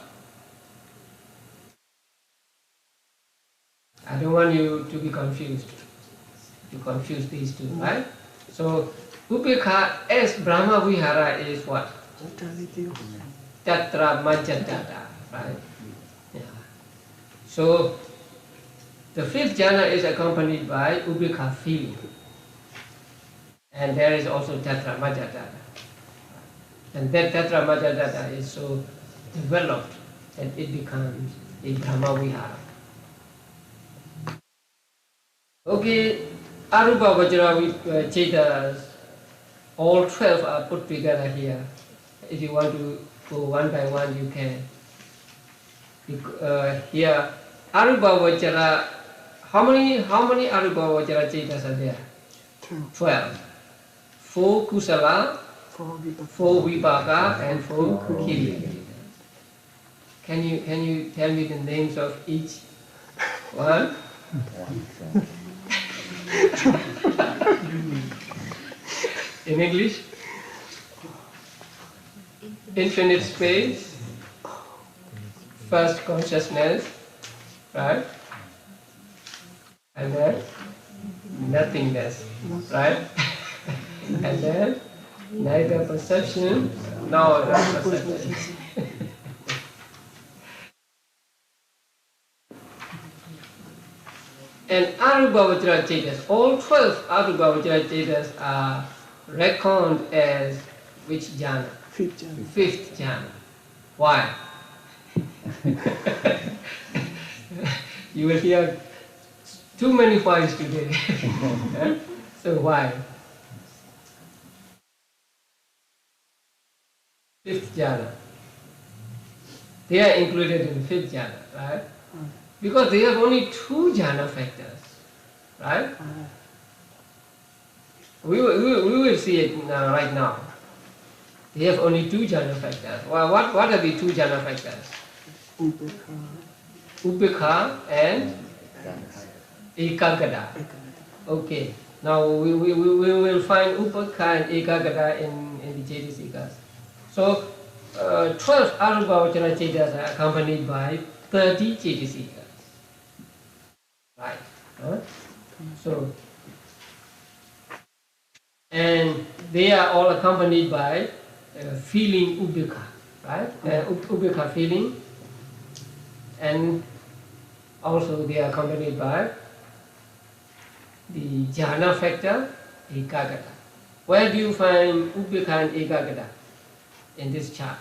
I don't want you to be confused, to confuse these two, right? So ubekha as Brahma Vihara is what? Totality of Tatra Majjatata, right? Yeah. So the fifth jhana is accompanied by ubekha feeling, and there is also Tatra Majjatata. And that Tatra Majjatata is so developed that it becomes a Brahma Vihara. Okay, Arupa Vajra Chetas, all 12 are put together here. If you want to go one by one, you can. Here, Arupa Vajra, how many Arupa Vajra Chetas are there? 12. 4 Kusala, 4 Vipaka, and 4 Kriya. Can you tell me the names of each one? In English? infinite space, first consciousness, right? And then nothingness, right? And then neither perception nor non-perception. And Arubhavajra Chetas, all 12 Arubhavajra Chetas are reckoned as which jhana? Fifth jhana. Fifth jhana. Why? You will hear too many whys today. So why? Fifth jhana. They are included in fifth jhana, right? Because they have only two jhana factors, right? We will see it right now. They have only two jhana factors. Well, what are the two jhana factors? Upekha and Ekaggata. Okay. Now we will find Upekha and Ekaggata in the Cetasikas. So 12 Arubhavajra Chetas are accompanied by 30 Cetasikas. Right. Huh? So, and they are all accompanied by feeling Upekha, right? Upekha feeling, and also they are accompanied by the jhana factor, Ekaggata. Where do you find Upekha and Ekaggata in this chart?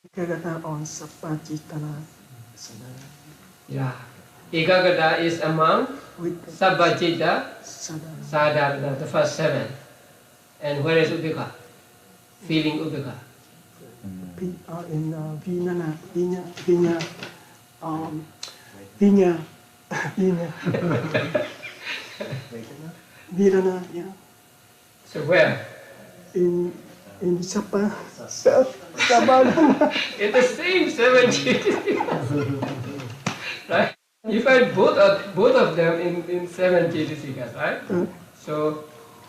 Ekaggata on Sappajitana Sadhana. Yeah. Ekaggata is among Sabbajita Sadhana, the first 7. And where is Upekha? Feeling Upekha. In Virana, yeah. So where? In Sabana. It's the same 7 Cetasikas. Right? You find both of them in 7 Cetasikas, right? So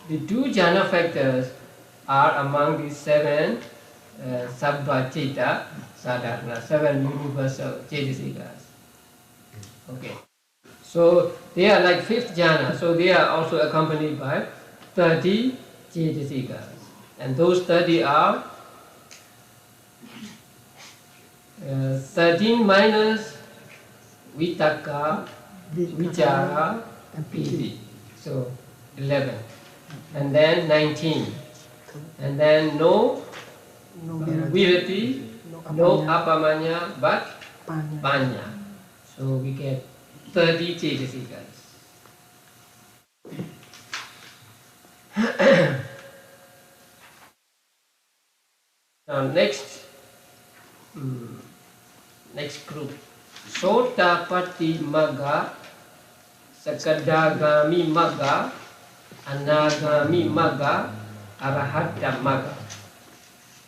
the two jhana factors are among the 7 Sabbajita Sadhana, 7 universal Cetasikas. Okay. So they are like 5th jhana, so they are also accompanied by 30 Cetasikas. And those 30 are 13 minus Vitaka, Vichara, and Piti. So 11. And then 19. And then no Virati, no Apamanya, but Panya. So we get 30 Cetasikas. Now next group, Sotapatti Magga, Sakadagami Magga, Anagami Magga, Arahatta Magga.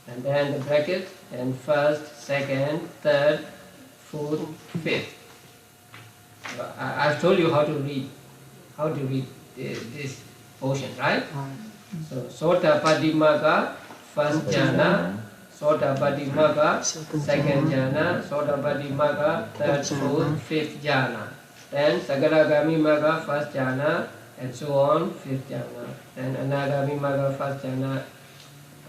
And then the bracket, and first, second, third, fourth, fifth. I've told you how to read this portion, right? So Sotapatti Magga, first jhana. Sotapatti Magga, second jhana. Sotapatti Magga, third, fourth, fifth jhana. Then Sakadagami Magga, first jhana, and so on, fifth jhana. Then Anagami Magga, first jhana,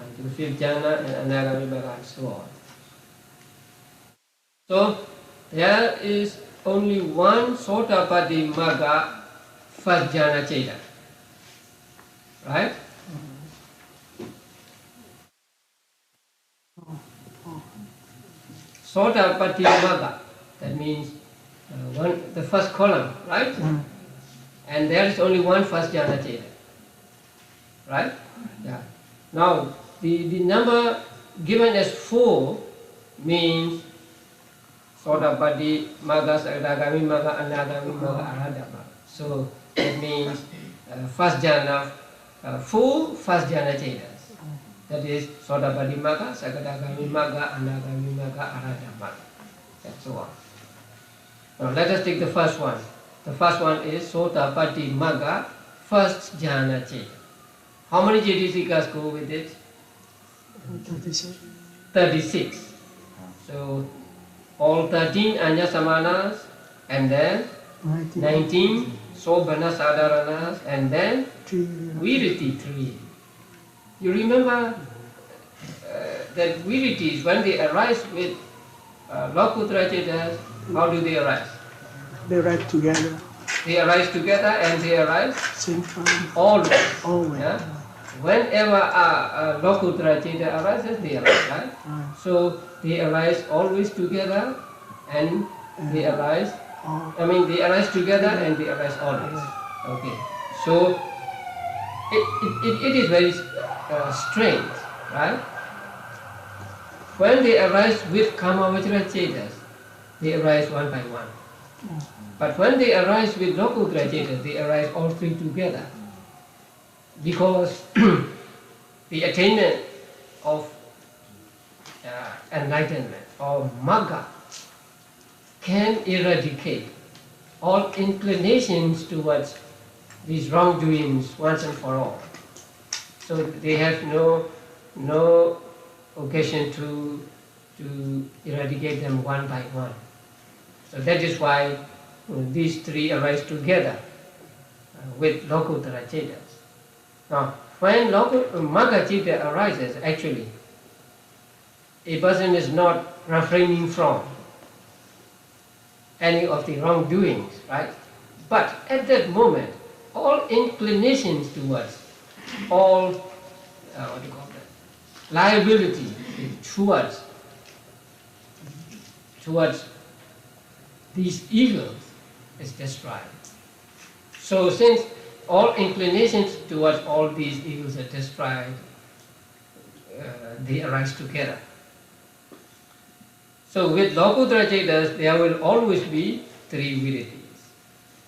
until fifth jhana, and Anagami Magga, and so on. So there is only one Sotapatti Magga, first jhana Cheta. Right? Sotapatti Magga, that means the first column, right? And there is only one first jhana Cheta. Right? Yeah. Now, the number given as 4 means Sotapatti Magga, Sakadagami Magga, Anagami Magga, Arahatta Magga. So that means first jhana, 4 first jhana Chetas. That is Sotapatti Magga, Sakadagami Magga, Anagami Magga, Arahatta Magga, and so on. Now let us take the first one. The first one is Sotapatti Magga, first jhana Cheta. How many Cetasikas go with it? 36. 36. So all 13 Anyasamanas, and then 19 Sobhana Sadharanas, and then Viriti 3. You remember that viritis, when they arise with Lokuttara Cetas, how do they arise? They write together. They arise together and they arise Same time. always. Always. Yeah? Whenever a Lokuttara Ceta arises, they arise, right? So they arise always together and they arise, they arise together and they arise always. Okay. So it is very strange, right? When they arise with Kamavajra Cetas, they arise one by one. But when they arise with Lokuttara Cetas, they arise all three together. Because the attainment of enlightenment or Magga can eradicate all inclinations towards these wrongdoings once and for all. So they have no occasion to eradicate them one by one. So that is why these three arise together with Lokuttara Cetas. Now, when Magga Citta arises, actually, a person is not refraining from any of the wrongdoings, right? But at that moment, all inclinations towards, all liability towards these evils is destroyed. So since all inclinations towards all these evils are destroyed, they arise together. So with Lokuttara Cetas, there will always be three viritis,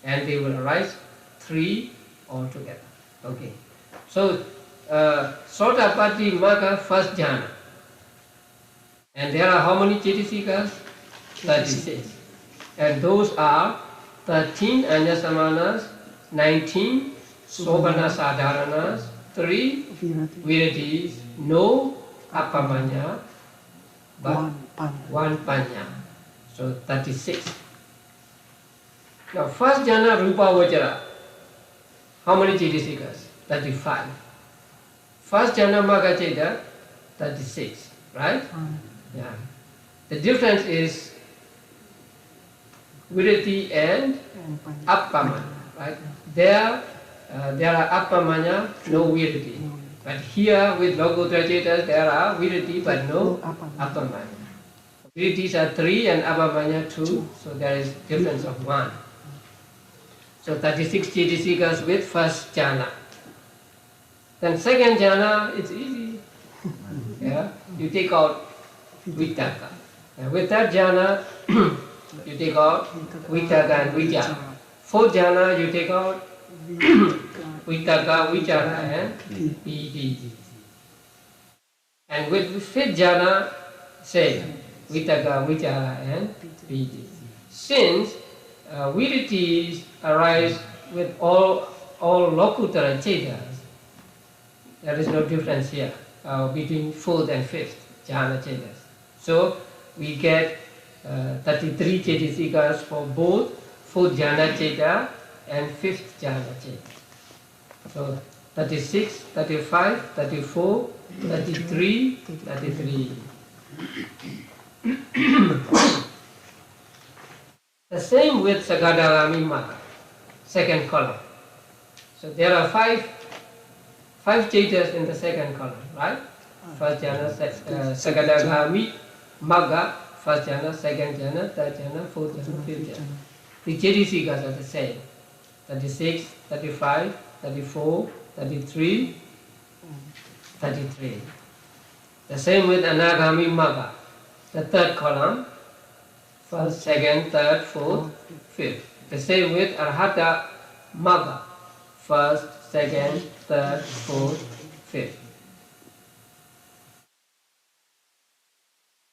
and they will arise three altogether. Okay. So Sotapatti Magga first jhana, and there are how many Cetasikas? 36. And those are 13 Anyasamanas, 19 Sobhana Sadharanas, 3 viritis, no Appamanya, but one Panya. So 36. Now first jhana Rupa Vajra, how many Cetasikas? 35. First jhana Magga Ceta, 36, right? Yeah. The difference is viriti and appamanya, right? There are appamanya, no viriti. But here with Lokuttara Cetas, there are viriti but no appamanya. Viritis are 3 and appamanya 2, so there is difference of 1. So 36 Cetasikas with first jhana. Then second jhana, it's easy. Yeah, you take out Vittaka. And with that jhana, you take out Vittaka and Vichara. Fourth jhana, you take out Vittaka, Vichara and Piti. And with fifth jhana, same, Vittaka, Vichara and Piti. Since viritis arise with all Lokuttara Cetas, there is no difference here between fourth and fifth jhana Cetas. So we get 33 Cetasikas for both fourth jhana Ceta and fifth jhana Ceta. So 36, 35, 34, 33, 33. The same with Sagadagami Magga, second column. So there are five Cetas in the second column, right? First jhana, Sagadagami Magga, first jhana, second jhana, third jhana, fourth jhana, fifth jhana. The Cetasikas are the same. 36, 35, 34, 33, 33. The same with Anagami Magga, the third column, first, second, third, fourth, fifth. The same with Arhata Magga, first, second, third, fourth, fifth.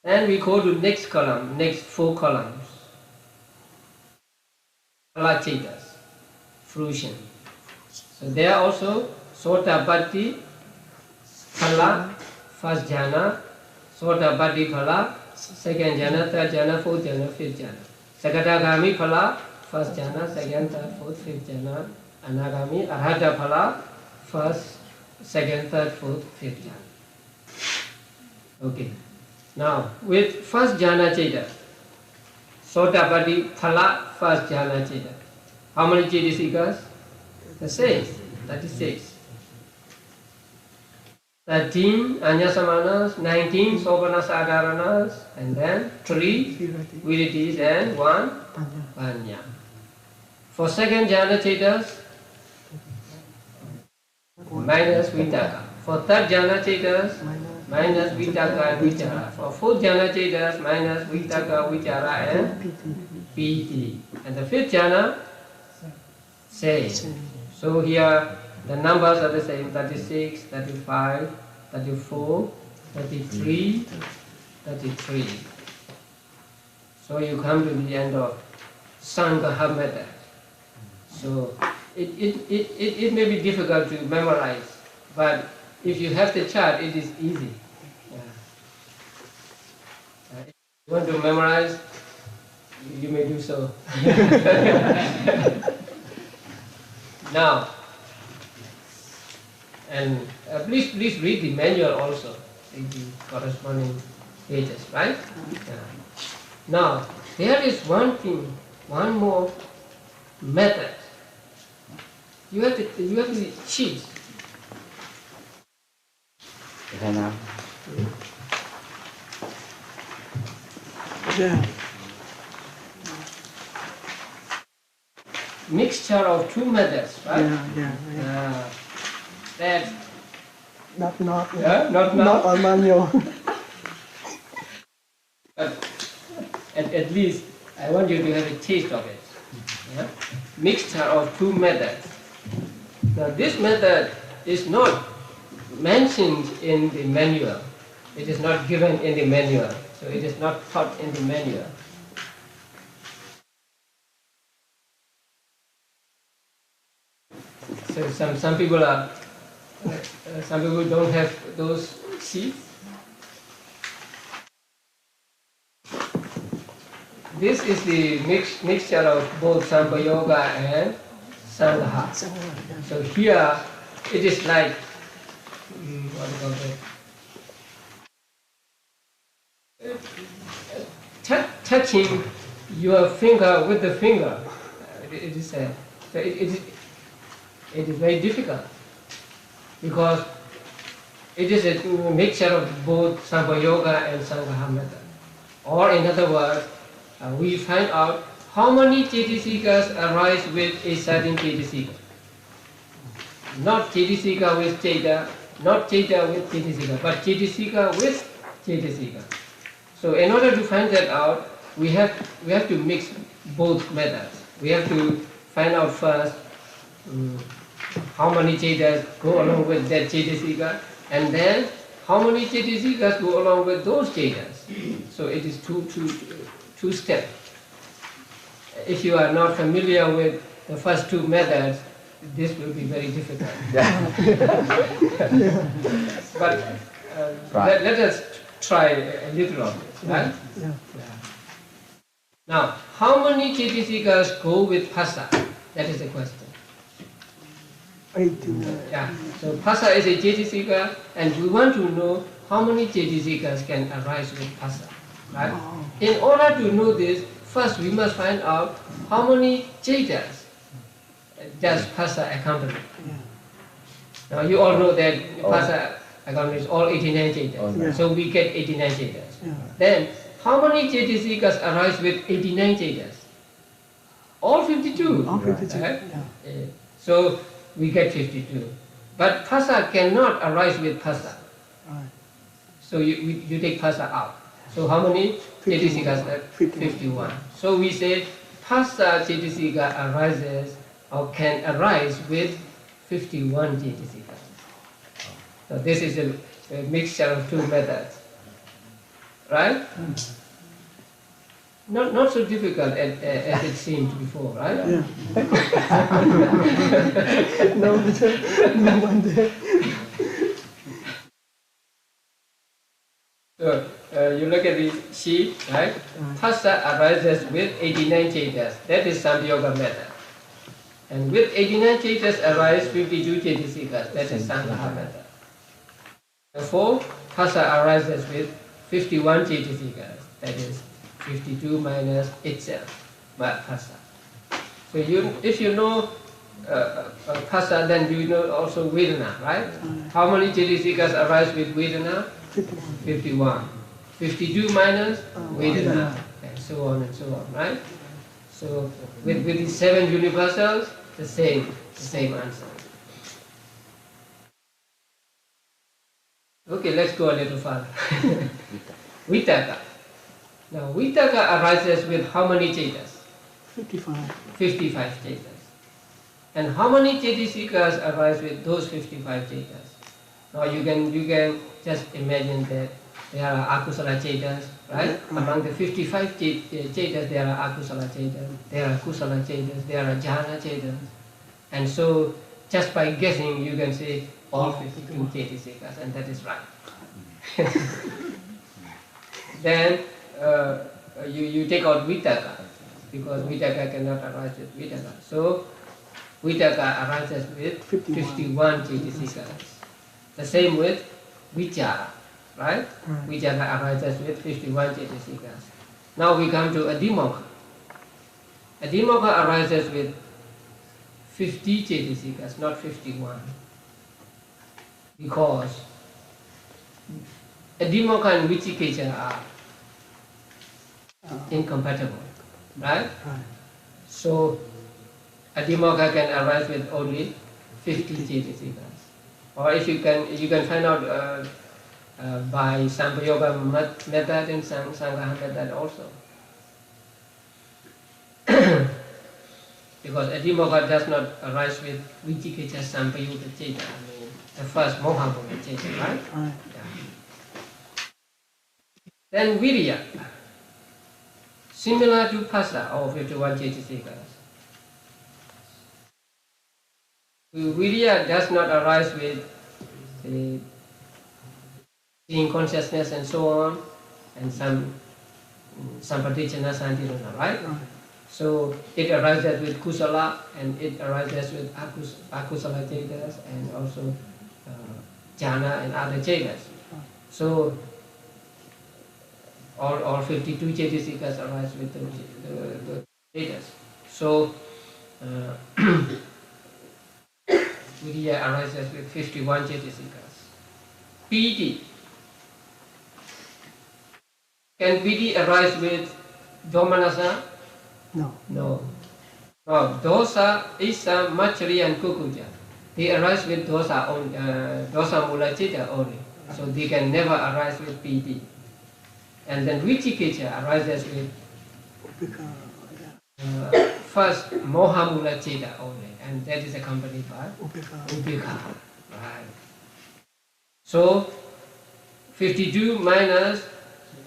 Then we go to next column, next 4 columns. Cetas, fruition. So there also Sotapatti, Phala, first jhana, Sotapaddi phala, second jhana, third jhana, fourth jhana, fifth jhana. Sakadagami phala, first jhana, second, third, fourth, fifth jhana. Anagami, Arhata phala, first, second, third, fourth, fifth jhana. Okay. Now, with first jhana cheta, Sotapaddi phala, first jhana cheta. How many cetasikas? The same, 36. 13 Anyasamanas, 19 Sopana Sadharanas, and then 3 Viritis and 1 Panya. For second jhana chetas, minus Vitaka. For third jhana chetas, minus Vitaka and Vichara. For fourth jhana chetas, minus Vitaka, Vichara and Piti. And the fifth jhana, same. So here the numbers are the same, 36, 35, 34, 33, 33. So you come to the end of Saṅgaha method. So it may be difficult to memorize, but if you have the chart, it is easy. If you want to memorize, you may do so. Now, and please read the manual also, read the corresponding pages, right? Now, there is one thing, one more method. You have to cheat. Yeah. Mixture of two methods, right? Yeah. That Not not on manual. at least I want you to have a taste of it. Yeah? Mixture of two methods. Now this method is not mentioned in the manual. It is not given in the manual. So it is not taught in the manual. So some people don't have those sheets. This is the mixture of both Sampayoga and Saṅgaha. So here it is like what do you call it? Touching your finger with the finger. It is very difficult because it is a mixture of both Sampayoga and Saṅgaha method. Or in other words, we find out how many cetasikas arise with a certain cetasika. Not cetasika with ceta, not ceta with cetasika, but cetasika with cetasika. So in order to find that out, we have to mix both methods. We have to find out first how many cetas go along with that cetasika, and then how many cetasikas go along with those cetas. So it is two steps. If you are not familiar with the first two methods, this will be very difficult. But let us try a little of it, right? Now, how many cetasikas go with phassa? That is the question. 18. Yeah. So phassa is a cetasika, and we want to know how many cetasikas can arise with phassa, right? In order to know this, first we must find out how many cetas does phassa accompany. Now you all know that phassa accompanies all 89 cetas. So we get 89 cetas. Then how many cetasikas arise with 89 cetas? All 52. All 52. Right? So we get 52. But phassa cannot arise with phassa. Right. So you take phassa out. So how many cetasikas left? 51. So we say phassa cetasika arises or can arise with 51 cetasikas. So this is a mixture of two methods. Right? Not so difficult as it seemed before, right? Yeah. No wonder. you look at the sheet, right? Phassa arises with 89 chetas. That is Samyoga method. And with 89 chetas arise 52 cetasikas. That is Saṅgaha method. Therefore, phassa arises with 51 cetasikas. That is 52 minus itself, but phassa. So if you know phassa, then you know also Vedana, right? How many cetasikas arise with Vedana? 51. 52 minus Vedana, and so on and so on, right? So with these 7 universals, the same answer. Okay, let's go a little further. Vitaka. Now Vitaka arises with how many chetas? 55. 55 chetas. And how many cetasikas arise with those 55 chetas? Now you can just imagine that there are akusala chetas, right? Among the 55 chetas, there are akusala chetas, there are kusala chetas, there are jhana chetas. And so just by guessing, you can say all 52 cetasikas, and that is right. Then you take out Vitaka, because Vitaka cannot arise with Vitaka. So Vitaka arises with 51 cetasikas. The same with Vichara, right? Vichara arises with 51 cetasikas. Now we come to Adhimokkha. Adhimokkha arises with 50 cetasikas, not 51. Because Adhimokkha and Vicikiccha are incompatible, right? So Adhimokkha can arise with only 50 cetasikas. Or if you can find out by Sampayoga method and Saṅgaha method also. Because Adhimokkha does not arise with Vicikiccha Sampayoga Cheta, I mean the first Mohamula Cheta, right? Yeah. Then Virya, similar to Phassa or 51 cetasikas. Virya does not arise with seeing consciousness and so on, and some paticana santirana, right? So it arises with kusala, and it arises with akusala chetas, and also jhana and other chetas. So all 52 cetasikas arise with the chetas. So Virya arises with 51 cetasikas. Piti. Can piti arise with domanasa? No. No. No. Dosa, Isa, Machari and Kukuja. They arise with dosa only, dosa mula chitta only. So they can never arise with piti. And then Vicikiccha arises with first mohamula chitta only, and that is accompanied by upekha. Right. So 52 minus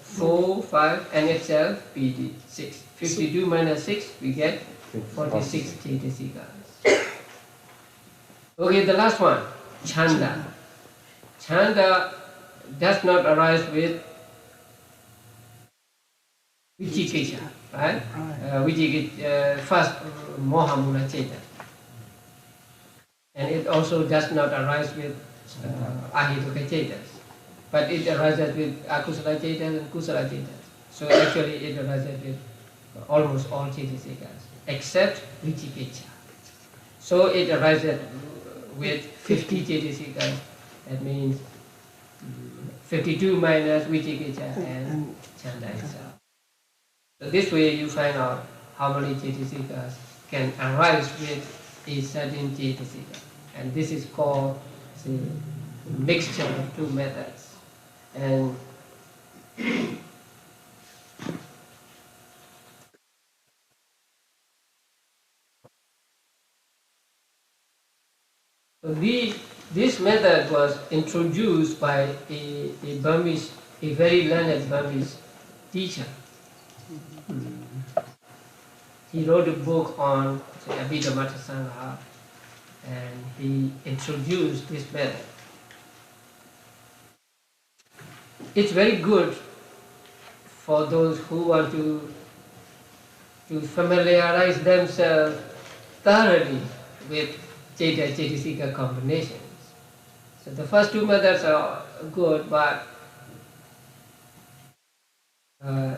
4, 5, and itself PD 6. 52 minus 6, we get 46 cetasikas. Okay, the last one, Chanda. Chanda does not arise with Vicikiccha, right? Vicikiccha, first mohamula cheta. And it also does not arise with ahituka chetas. But it arises with akusala chetas and kusala chetas. So actually it arises with almost all cetasikas, except Vicikiccha. So it arises with 50 cetasikas. That means 52 minus Vicikiccha and Chanda itself. So this way you find out how many cetasikas can arise with a certain cetasika. And this is called the mixture of two methods. And so this method was introduced by a Burmese, a very learned Burmese teacher. He wrote a book on Abhidhammattha saṅgaha, and he introduced this method. It's very good for those who want to familiarize themselves thoroughly with Jeta Chetasika combinations. So the first two methods are good, but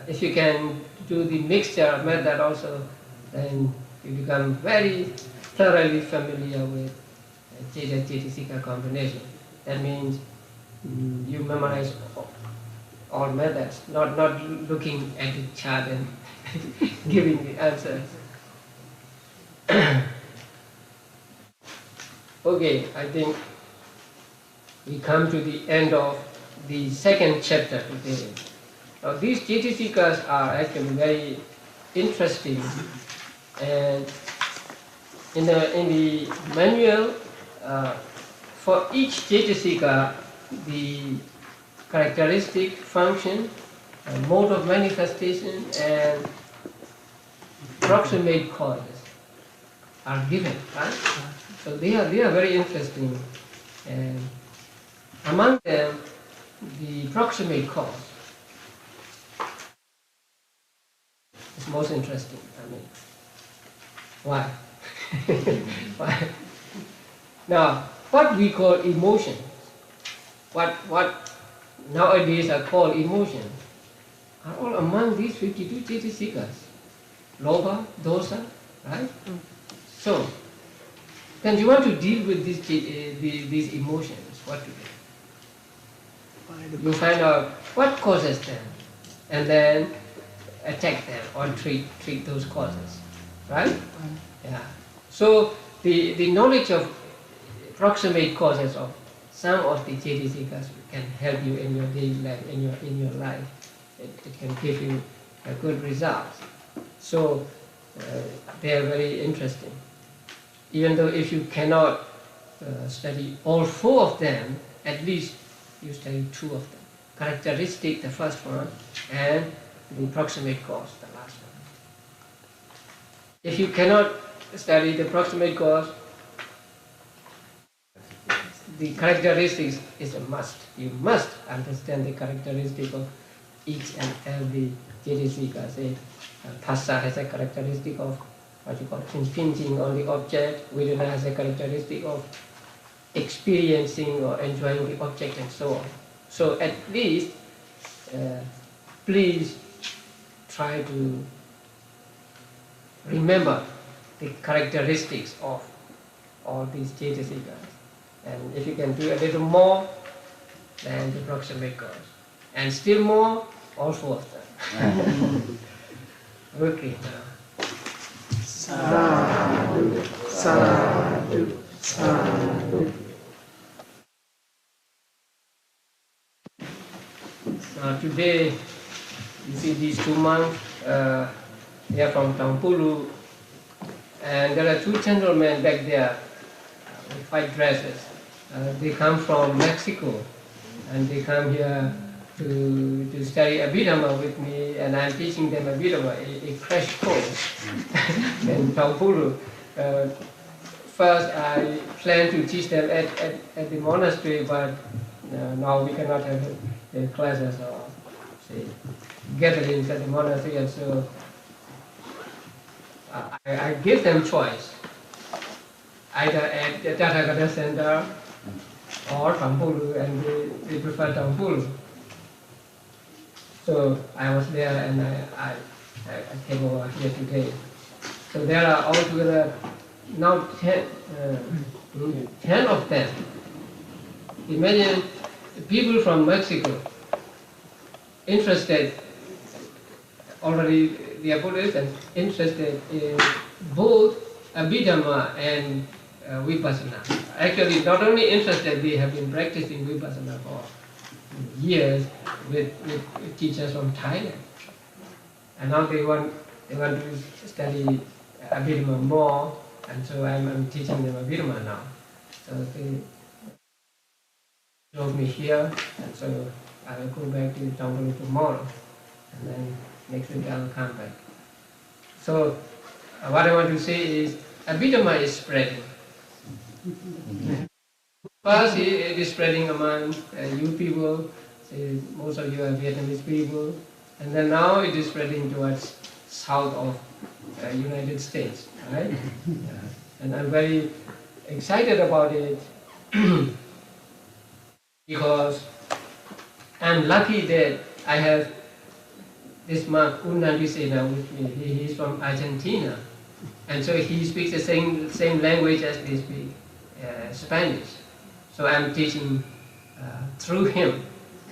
if you can do the mixture method also, then you become very thoroughly familiar with Jeta Chetasika combination. That means you memorize all methods, not looking at the chart and giving the answers. Okay, I think we come to the end of the second chapter today. Now these Cetasikas are actually very interesting, and in the manual, for each Cetasika, the characteristic, function, mode of manifestation, and proximate causes are given, right? So they are very interesting, and among them, the proximate cause is most interesting. I mean, why? Why? Now, what we call emotions, what nowadays are called emotions, are all among these 52 Cetasikas. Lobha, dosa, right? So, then you want to deal with these emotions, what to do? You find out what causes them, and then attack them or treat those causes, right? Yeah. So the knowledge of proximate causes of some of the Cetasikas can help you in your daily life, in your life. It can give you a good result. So they are very interesting. Even though if you cannot study all four of them, at least you study two of them. Characteristic, the first one, and the proximate cause, the last one. If you cannot study the proximate cause, the characteristics is a must. You must understand the characteristic of each and every Cetasika. Say, Phassa has a characteristic of what you call impinging on the object. Vedana has a characteristic of experiencing or enjoying the object, and so on. So at least, please try to remember the characteristics of all these Cetasikas. And if you can do a little more, then the proximate cause. And still more, all four of them. Okay, now. Sadhu, sadhu, sadhu. Today, you see these two monks, they are from Tampulu, and there are two gentlemen back there with white dresses. They come from Mexico, and they come here to study Abhidhamma with me, and I'm teaching them Abhidhamma, a crash course in Tampulu. First, I plan to teach them at the monastery, but now we cannot have the classes or say gatherings at the monastery, and so I give them choice, either at the Tathagata Center or Tampulu, and they prefer Tampulu. So I was there, and I came over here today. So there are altogether now 10 of them. Imagine people from Mexico interested, already they are Buddhists and interested in both Abhidhamma and Vipassana. Actually, not only interested, they have been practicing Vipassana for years with teachers from Thailand. And now they want to study Abhidhamma more, and so I'm teaching them Abhidhamma now. So they drove me here, and so I will go back to Tampulu tomorrow, and then next week I will come back. So what I want to say is, Abhidhamma is spreading. First, it is spreading among you people. Most of you are Vietnamese people, And then now it is spreading towards south of United States, right? And I'm very excited about it because I'm lucky that I have this Mark Unandisena with me. He's from Argentina, and so he speaks the same language as they speak, Spanish. So I'm teaching through him,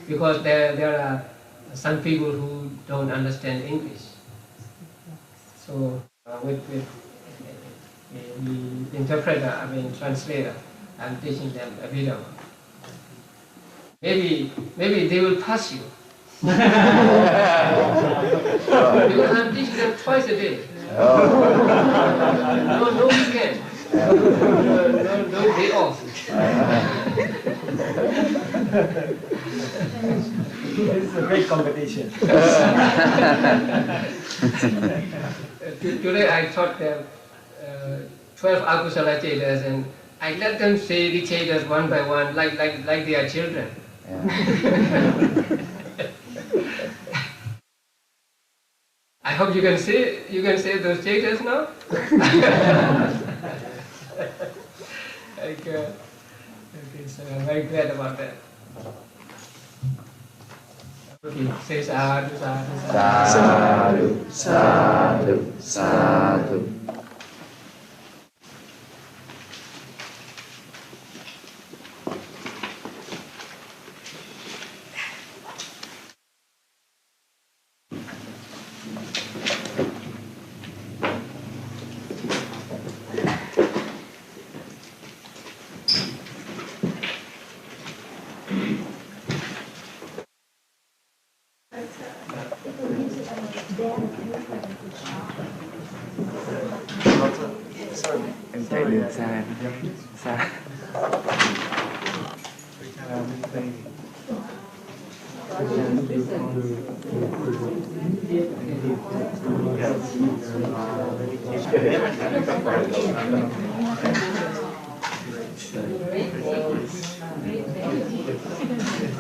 because there are some people who don't understand English. So with the interpreter, translator, I'm teaching them Abhidhamma. Maybe they will pass you. Because I'm teaching them twice a day. No weekend. No day off. It's a great competition. Today I taught them 12 Akusala Chetas, and I let them say the Chetas one by one, like they are children. I hope you can say those Chetas now. Okay, so I'm very glad about that. Okay, say sadhu, sadhu, sadhu. Sadhu, sadhu, sadhu. Em thấy đường xa xa.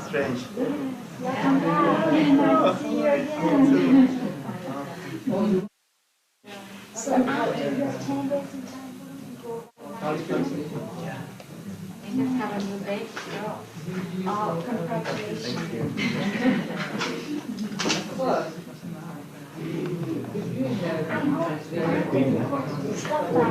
Strange. So after you have 10 days in time, you just have a new baby girl. Oh, congratulations. Stuff like that.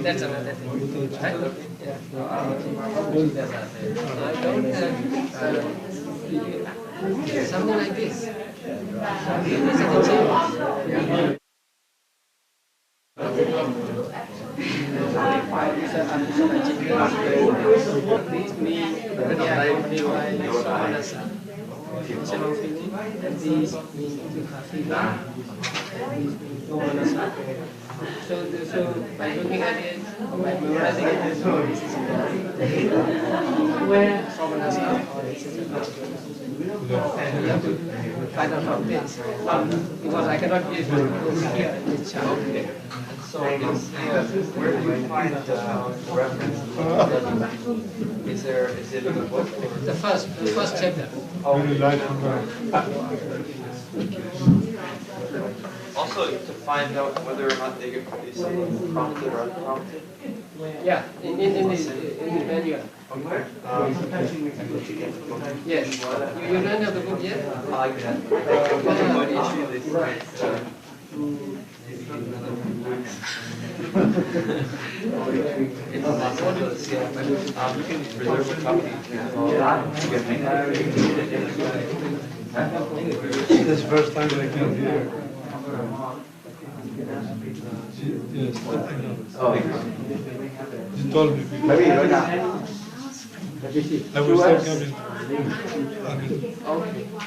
That's another thing. Right? Yeah. I don't have something like this. This is the change. So by looking at it, by memorizing it, where and you have to find out from this, because I cannot give it here in this chart. So where do you find the reference? Is it in the book? The first chapter. Also, to find out whether or not they get these prompted or unprompted. Yeah, in the manual. Okay. Yes. You don't have the book yet? I like that. One issue they write. It's not one of those, yeah, but you can reserve a copy. This is the first time that I came here. Yes, she told me before. I will start coming.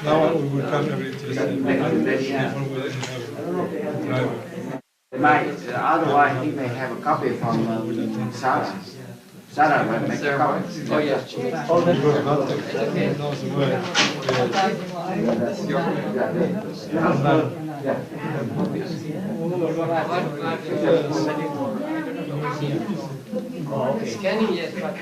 Now we will come every Tuesday. Otherwise, he may have a copy from Sālā. ceremony? Oh, yes. Oh, that's Because nothing knows where. Scanning, yes, but